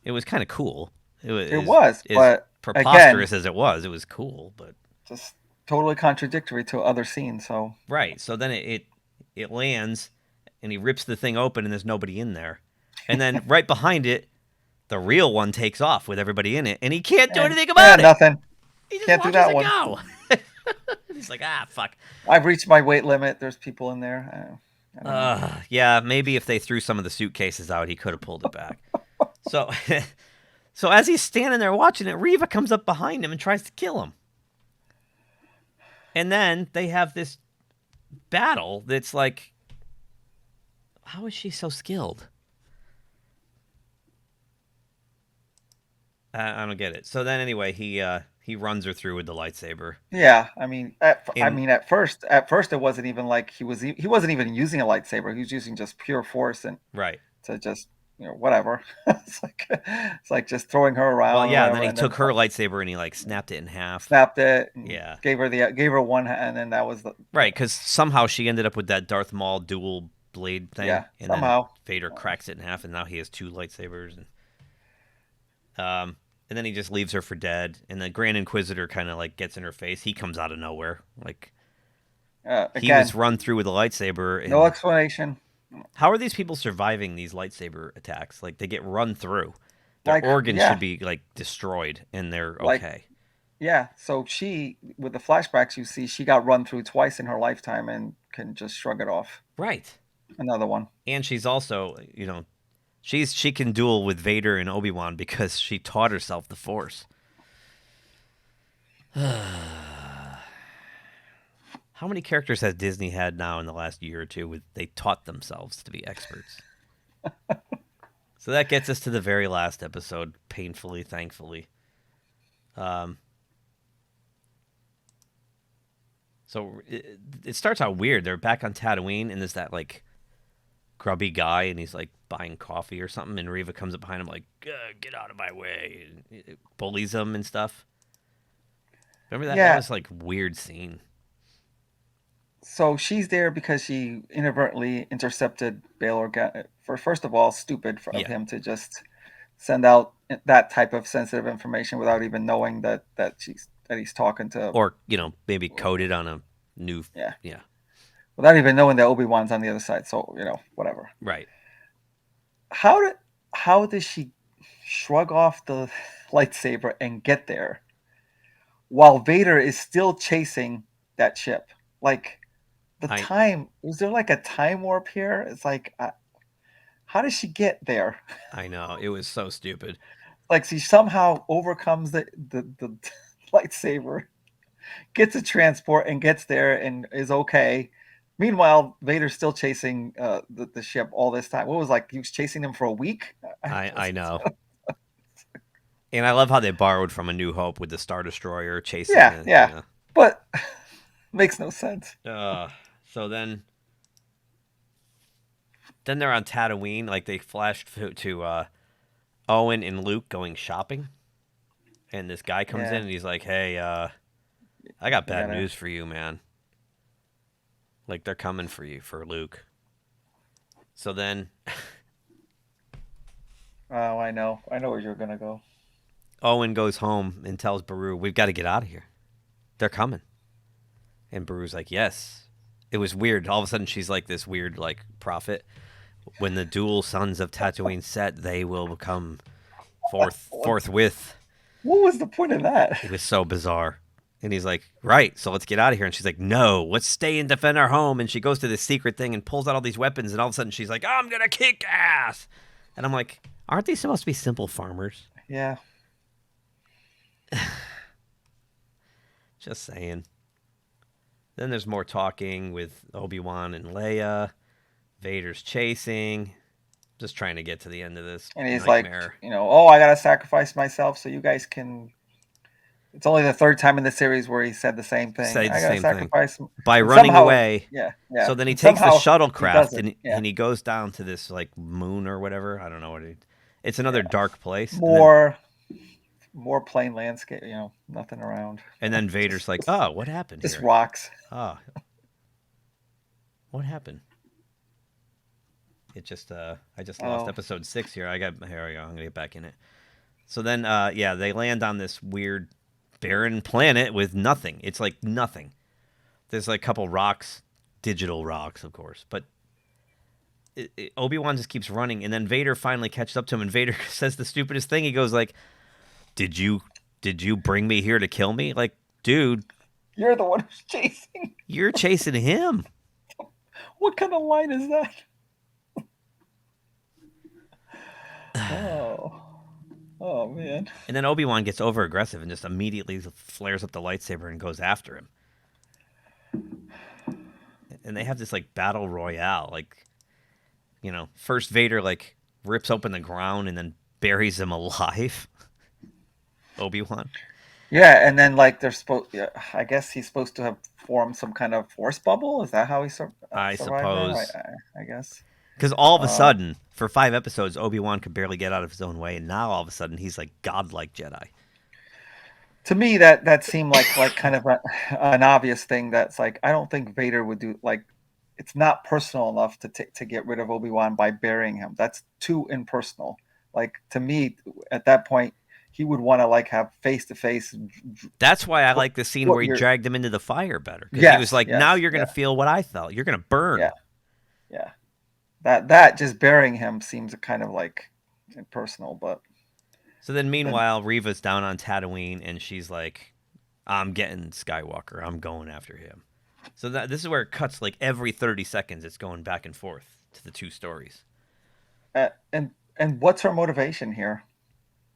It was kind of cool. It was, but preposterous again, as it was cool, but just totally contradictory to other scenes. So right. So then it lands, and he rips the thing open, and there's nobody in there. And then right behind it, the real one takes off with everybody in it, and he can't do anything about it. Nothing. He just can't do that one. Go. He's like, fuck. I've reached my weight limit. There's people in there. Yeah, maybe if they threw some of the suitcases out, he could have pulled it back. So as he's standing there watching it, Reva comes up behind him and tries to kill him. And then they have this battle that's like, how is she so skilled? I don't get it. So then anyway, he runs her through with the lightsaber. Yeah, at first it wasn't even like he wasn't even using a lightsaber. He was using just pure force and right to just whatever. it's like just throwing her around. Well, yeah, and then he took her lightsaber and he like snapped it in half. Snapped it. Yeah. Gave her one hand, and then that was the right, because somehow she ended up with that Darth Maul dual blade thing. Yeah, and somehow then Vader cracks it in half, and now he has two lightsabers. And then he just leaves her for dead. And the Grand Inquisitor kind of like gets in her face. He comes out of nowhere, like he was run through with a lightsaber. And no explanation. How are these people surviving these lightsaber attacks? Like, they get run through. Their organs should be like destroyed, and they're okay. Yeah. So she, with the flashbacks you see, she got run through twice in her lifetime and can just shrug it off. Right. Another one. And she's also, she can duel with Vader and Obi-Wan because she taught herself the Force. How many characters has Disney had now in the last year or two they taught themselves to be experts? So that gets us to the very last episode, painfully, thankfully. So it starts out weird. They're back on Tatooine, and there's that like grubby guy, and he's like buying coffee or something, and Reva comes up behind him like, get out of my way, and it bullies him and stuff. Remember that? Yeah. That was like weird scene. So she's there because she inadvertently intercepted Bail Organa. First of all, stupid of him to just send out that type of sensitive information without even knowing that he's talking to, or maybe coded on a new without even knowing that Obi-Wan's on the other side. So whatever. Right. How does she shrug off the lightsaber and get there while Vader is still chasing that ship? Like, time, is there like a time warp here? It's like, how does she get there? I know, it was so stupid. Like, she somehow overcomes the lightsaber, gets a transport and gets there and is okay. Meanwhile, Vader's still chasing the ship all this time. What was he was chasing them for a week? I know. And I love how they borrowed from A New Hope with the Star Destroyer chasing. Yeah. But makes no sense. So then they're on Tatooine. Like, they flashed to Owen and Luke going shopping, and this guy comes in and he's like, "Hey, I got bad news for you, man. Like, they're coming for you, for Luke." So then Oh, I know where you're gonna go. Owen goes home and tells Beru, "We've got to get out of here. They're coming." And Beru's like, "Yes." It was weird. All of a sudden, she's like this weird, like, prophet. When the dual sons of Tatooine set, they will come forthwith. What was the point of that? It was so bizarre. And he's like, "Right, so let's get out of here." And she's like, "No, let's stay and defend our home." And she goes to this secret thing and pulls out all these weapons. And all of a sudden, she's like, "I'm gonna kick ass." And I'm like, aren't they supposed to be simple farmers? Yeah. Just saying. Then there's more talking with Obi-Wan and Leia. Vader's chasing. Just trying to get to the end of this And he's nightmare. like, oh, I gotta sacrifice myself so you guys can. It's only the third time in the series where he said the same thing. Say the I gotta same sacrifice thing. By running somehow, away. Yeah. So then he And takes the somehow shuttlecraft he and he goes down to this like moon or whatever. I don't know what it's another dark place. More plain landscape, nothing around. And then Vader's like, "Oh, what happened Just here?" rocks. Oh. What happened? It just I just lost episode 6 here. Here we go. I'm gonna get back in it. So then they land on this weird barren planet with nothing. It's like nothing. There's like a couple rocks, digital rocks, of course, but Obi-Wan just keeps running, and then Vader finally catches up to him, and Vader says the stupidest thing. He goes like, Did you bring me here to kill me? Like, dude, you're the one who's chasing. You're chasing him. What kind of line is that? Oh man. And then Obi-Wan gets over aggressive and just immediately flares up the lightsaber and goes after him. And they have this like battle royale, like, first Vader like rips open the ground and then buries him alive. Obi-Wan. Yeah, and then like they're supposed. Yeah, I guess he's supposed to have formed some kind of force bubble. Is that how he survived? I suppose. I guess. Because all of a sudden, for 5 episodes, Obi-Wan could barely get out of his own way, and now all of a sudden he's like godlike Jedi. To me, that seemed like kind of an obvious thing. That's like I don't think Vader would do. Like, it's not personal enough to get rid of Obi-Wan by burying him. That's too impersonal. Like, to me, at that point, he would want to like have face-to-face. That's why I like the scene where he dragged him into the fire better. Because he was like, now you're going to feel what I felt. You're going to burn. Yeah. That just burying him seems kind of like impersonal, but. So then meanwhile, Reva's down on Tatooine, and she's like, I'm getting Skywalker. I'm going after him. So this is where it cuts like every 30 seconds. It's going back and forth to the two stories. And what's her motivation here?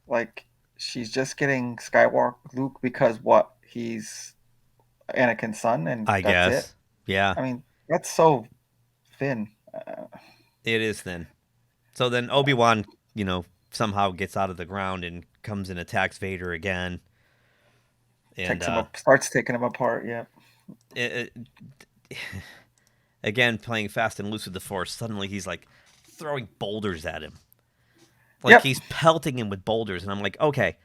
Like, she's just getting Skywalker Luke because what? He's Anakin's son, and I guess. It? Yeah. I mean, that's so thin. It is thin. So then Obi-Wan, somehow gets out of the ground and comes and attacks Vader again. And starts taking him apart, yeah. Again, playing fast and loose with the Force, suddenly he's like throwing boulders at him. Like he's pelting him with boulders, and I'm like, okay,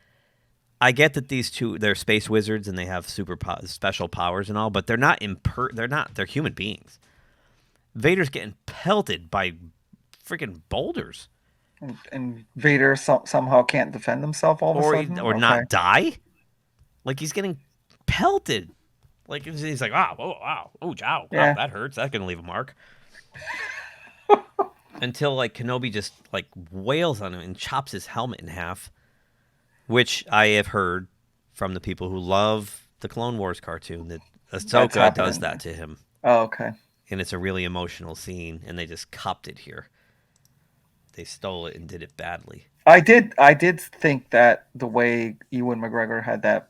I get that these two, they're space wizards and they have special powers and all, but they're not they're human beings. Vader's getting pelted by freaking boulders. And Vader somehow can't defend himself all of a sudden? Or not die? Like, he's getting pelted. Like, he's like, wow, that hurts. That's going to leave a mark. Until, like, Kenobi just, like, wails on him and chops his helmet in half, which I have heard from the people who love the Clone Wars cartoon that Ahsoka does that to him. Oh, okay. And it's a really emotional scene, and they just copped it here. They stole it and did it badly. I did think that the way Ewan McGregor had that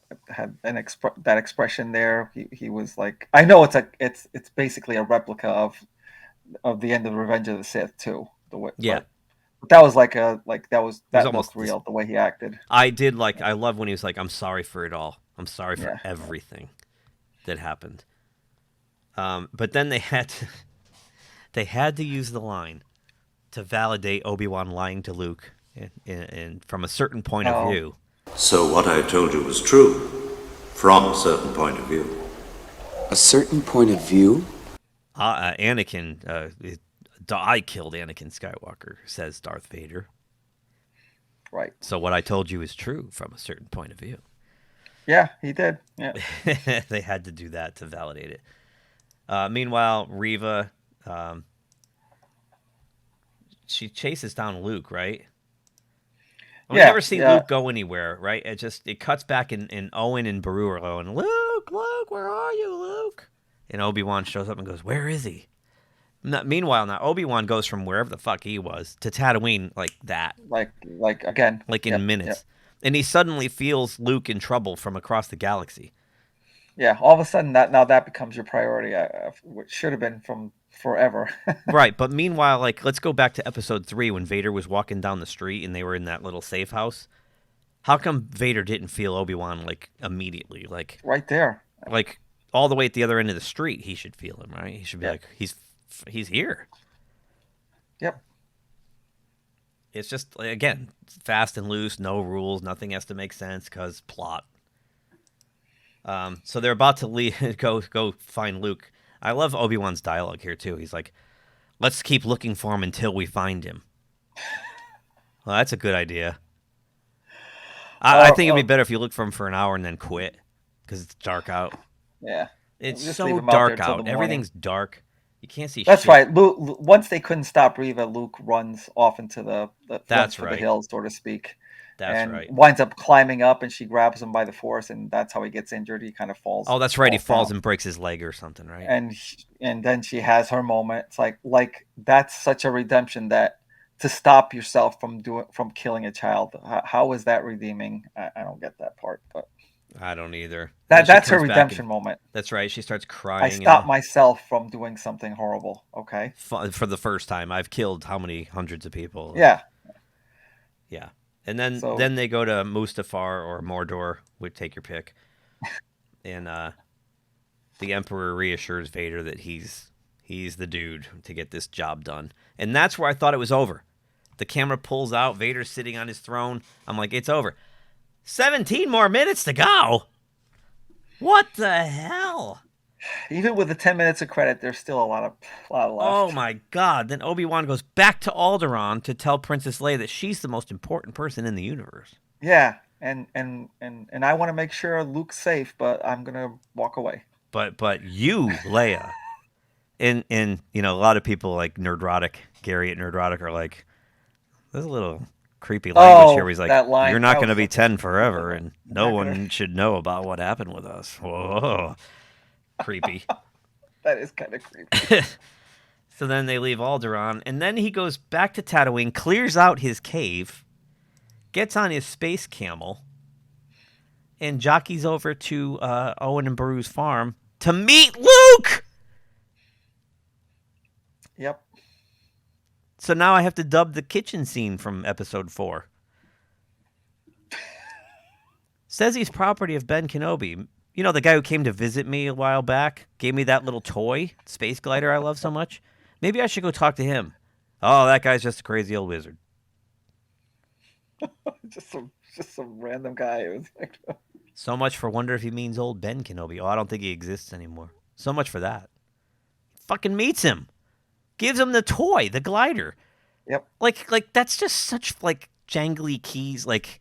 expression there, he was like, I know it's basically a replica of the end of Revenge of the Sith too. The way, yeah, but that was that almost looked real the way he acted. I love when he was like, I'm sorry for it all. I'm sorry for everything that happened. But then they had to use the line to validate Obi-Wan lying to Luke, and from a certain point of view. So what I told you was true, from a certain point of view. A certain point of view? Anakin, I killed Anakin Skywalker, says Darth Vader. Right. So what I told you is true from a certain point of view. Yeah, he did. Yeah. They had to do that to validate it. Meanwhile, Reva, she chases down Luke, right? We never see Luke go anywhere, right? It cuts back and Owen and Beru are going, Luke, where are you, Luke? And Obi-Wan shows up and goes, where is he? Meanwhile, now Obi-Wan goes from wherever the fuck he was to Tatooine like that. Like again. Like in minutes. Yep. And he suddenly feels Luke in trouble from across the galaxy. Yeah, all of a sudden that becomes your priority, which should have been from forever. Right, but meanwhile, like, let's go back to episode 3 when Vader was walking down the street and they were in that little safe house. How come Vader didn't feel Obi-Wan, like, immediately? Like, right there. Like, all the way at the other end of the street, he should feel him, right? He should be like, he's here. Yep. It's just, again, fast and loose, no rules, nothing has to make sense because plot. So they're about to leave, go find Luke. I love Obi-Wan's dialogue here, too. He's like, let's keep looking for him until we find him. Well, that's a good idea. I think it'd be better if you look for him for an hour and then quit because it's dark out. Yeah. It's so dark out. Everything's dark. You can't see shit. That's right. Luke, once they couldn't stop Reva, Luke runs off into the hills, so to speak. That's right. Winds up climbing up, and she grabs him by the Force, and that's how he gets injured. He kind of falls. Oh, that's right. He falls and breaks his leg or something, right? And then she has her moment. It's like that's such a redemption that to stop yourself from killing a child. How is that redeeming? I don't get that part, but I don't either. That's her redemption moment. That's right. She starts crying. I stopped myself from doing something horrible. Okay. For the first time, I've killed how many hundreds of people? Yeah. Yeah. And then they go to Mustafar or Mordor, would take your pick. And the Emperor reassures Vader that he's the dude to get this job done. And that's where I thought it was over. The camera pulls out, Vader's sitting on his throne. I'm like, it's over. 17 more minutes to go. What the hell? Even with the 10 minutes of credit, there's still a lot left. Oh my God. Then Obi-Wan goes back to Alderaan to tell Princess Leia that she's the most important person in the universe. Yeah, and I want to make sure Luke's safe, but I'm going to walk away. But you, Leia, and you know, a lot of people like Gary at Nerdrotic are like, there's a little creepy language here. He's like, you're not going to be 10 forever, and no one should know about what happened with us. Whoa. Creepy. That is kind of creepy. So then they leave Alderaan, and then he goes back to Tatooine, clears out his cave, gets on his space camel, and jockeys over to Owen and Beru's farm to meet Luke! Yep. So now I have to dub the kitchen scene from episode 4. Says he's property of Ben Kenobi. You know, the guy who came to visit me a while back, gave me that little toy, space glider I love so much. Maybe I should go talk to him. Oh, that guy's just a crazy old wizard. just some random guy. It was like... So much for wonder if he means old Ben Kenobi. Oh, I don't think he exists anymore. So much for that. Fucking meets him. Gives him the toy, the glider. Yep. Like that's just such like jangly keys. Like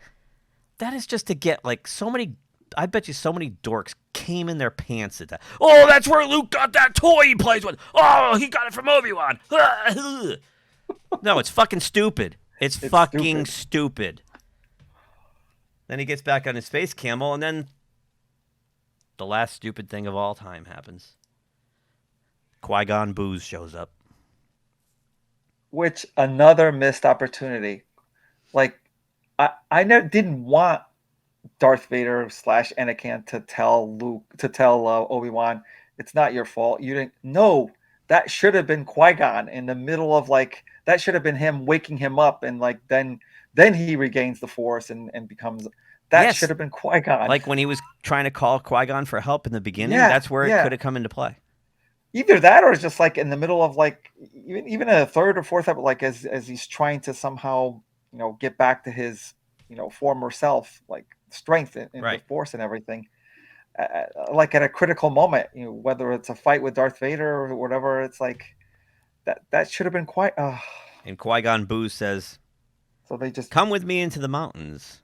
that is just to get like so many. I bet you so many dorks came in their pants at that. Oh, that's where Luke got that toy he plays with. Oh, he got it from Obi-Wan. No, it's fucking stupid. It's fucking stupid. Then he gets back on his space camel, and then the last stupid thing of all time happens. Qui-Gon Booze shows up. Which, another missed opportunity. Like, I never didn't want Darth Vader / Anakin to tell Obi-Wan, it's not your fault. You didn't. No, that should have been Qui-Gon in the middle of that should have been him waking him up, and then he regains the Force and becomes. That should have been Qui-Gon. Like when he was trying to call Qui-Gon for help in the beginning. That's where it could have come into play. Either that, or it's just like in the middle of even a third or fourth episode, as he's trying to somehow get back to his former self, like strength in the Force and everything. Like at a critical moment, whether it's a fight with Darth Vader or whatever, it's like that should have been quite. And Qui-Gon Booze says, So they just Come with me into the mountains.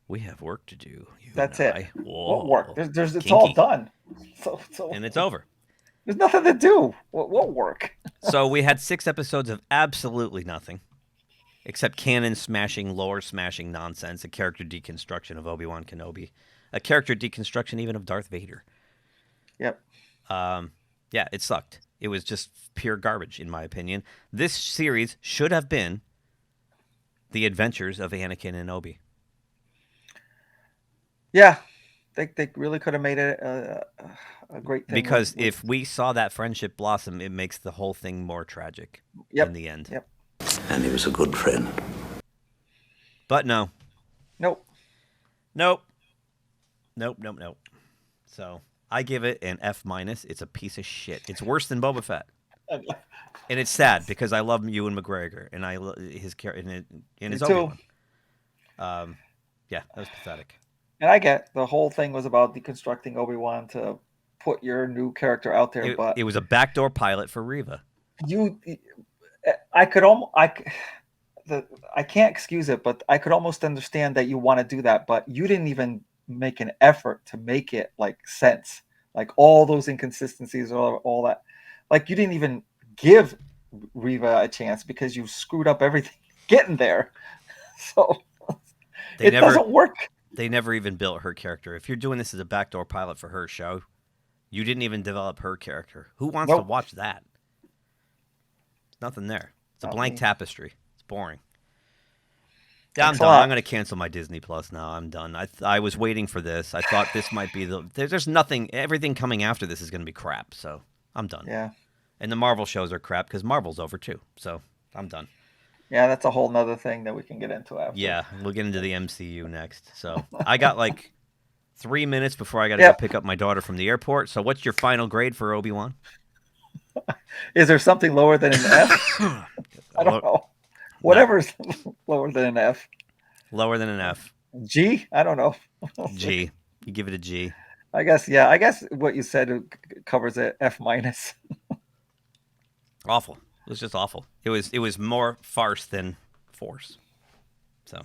We have work to do. that's and it. I. What work? Whoa, It's all kinky. done. So And it's over. there's nothing to do. What work? So we had 6 episodes of absolutely nothing, except canon smashing, lore smashing nonsense, a character deconstruction of Obi-Wan Kenobi, a character deconstruction even of Darth Vader. Yep. Yeah, it sucked. It was just pure garbage, in my opinion. This series should have been the adventures of Anakin and Obi. Yeah, they really could have made it a great thing. Because if we saw that friendship blossom, it makes the whole thing more tragic in the end. Yep. And he was a good friend. But no. Nope. Nope. So I give it an F-. It's a piece of shit. It's worse than Boba Fett. And it's sad because I love Ewan McGregor and I love his character and his Obi-Wan. Yeah, that was pathetic. And I get the whole thing was about deconstructing Obi-Wan to put your new character out there, but it was a backdoor pilot for Reva. I can't excuse it, but I could almost understand that you want to do that, but you didn't even make an effort to make it like sense, like all those inconsistencies or all that. Like you didn't even give Reva a chance because you screwed up everything getting there. So doesn't work. They never even built her character. If you're doing this as a backdoor pilot for her show, you didn't even develop her character. Who wants to watch that? Nothing there. It's a blank tapestry. It's boring. Yeah, I'm done. I'm going to cancel my Disney Plus now. I'm done. I was waiting for this. I thought this might be there's nothing. Everything coming after this is going to be crap. So I'm done. Yeah. And the Marvel shows are crap because Marvel's over too. So I'm done. Yeah, that's a whole nother thing that we can get into after. Yeah, we'll get into the MCU next. So I got like 3 minutes before I got to go pick up my daughter from the airport. So what's your final grade for Obi-Wan? Is there something lower than an F? I don't know. Whatever's lower than an F. Lower than an F. G? I don't know. G. You give it a G. I guess, yeah. I guess what you said covers it. F-. Awful. It was just awful. It was more farce than force. So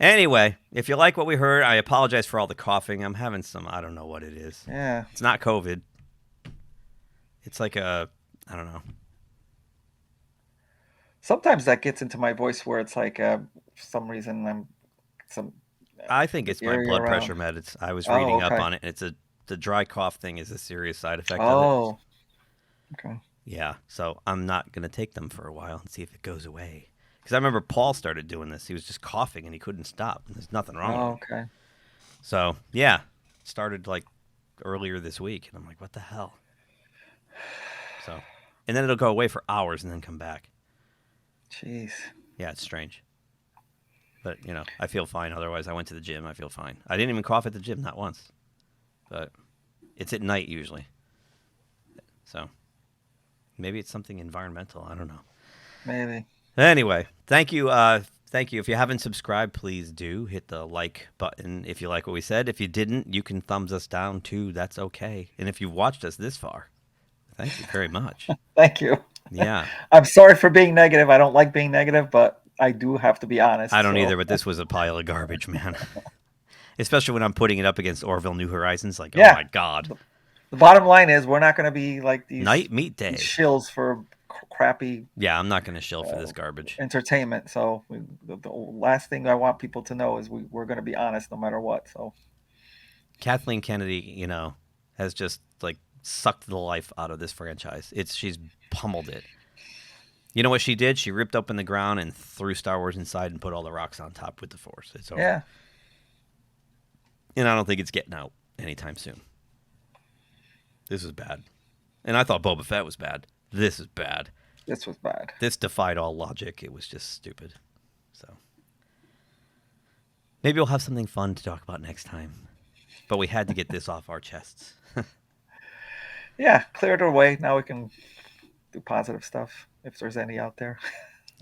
anyway, if you like what we heard, I apologize for all the coughing. I'm having some, I don't know what it is. Yeah. It's not COVID. It's like I don't know. Sometimes that gets into my voice where it's like for some reason I think it's my blood pressure meds. I was reading up on it, and it's the dry cough thing is a serious side effect of it. Oh. Okay. Yeah, so I'm not going to take them for a while and see if it goes away. Because I remember Paul started doing this. He was just coughing and he couldn't stop. And there's nothing wrong with him. Okay. So, yeah, it started like earlier this week. And I'm like, what the hell? So, and then it'll go away for hours and then come back. Jeez. Yeah, it's strange. But, I feel fine. Otherwise, I went to the gym. I feel fine. I didn't even cough at the gym, not once. But it's at night usually. So maybe it's something environmental. I don't know. Maybe. Anyway, thank you. Thank you. If you haven't subscribed, please do hit the like button if you like what we said. If you didn't, you can thumbs us down too. That's okay. And if you've watched us this far, thank you very much. Thank you. Yeah. I'm sorry for being negative. I don't like being negative, but I do have to be honest. I don't either, but this was a pile of garbage, man. Especially when I'm putting it up against Orville New Horizons. Like, oh my God. The bottom line is we're not going to be like these Night Meat Day shills for crappy. Yeah, I'm not going to shill for this garbage. Entertainment. So the last thing I want people to know is we're going to be honest no matter what. So Kathleen Kennedy, has just like sucked the life out of this franchise. She's pummeled it. You know what she did? She ripped open the ground and threw Star Wars inside and put all the rocks on top with the Force. It's over. Yeah. And I don't think it's getting out anytime soon. This is bad. And I thought Boba Fett was bad. This is bad. This was bad. This defied all logic. It was just stupid. So maybe we'll have something fun to talk about next time. But we had to get this off our chests. Yeah, cleared it away. Now we can do positive stuff if there's any out there.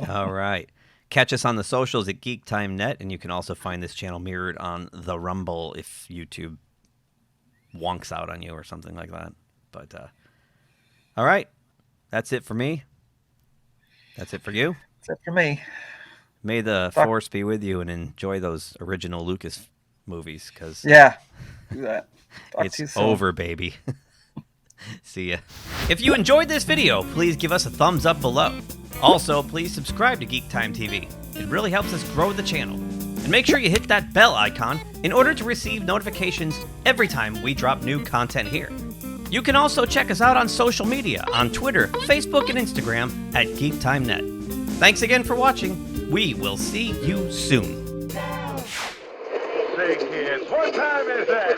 All right. Catch us on the socials at GeekTimeNet, and you can also find this channel mirrored on the Rumble if YouTube wonks out on you or something like that. But all right, that's it for me. That's it for you. That's it for me. May the force be with you, and enjoy those original Lucas movies, because Yeah. Do that. Talk to you it's soon. over, baby. See ya. If you enjoyed this video, please give us a thumbs up below. Also, please subscribe to GeekTime TV. It really helps us grow the channel. And make sure you hit that bell icon in order to receive notifications every time we drop new content here. You can also check us out on social media on Twitter, Facebook, and Instagram at geektimenet. Thanks again for watching. We will see you soon. Say, kids, what time is that?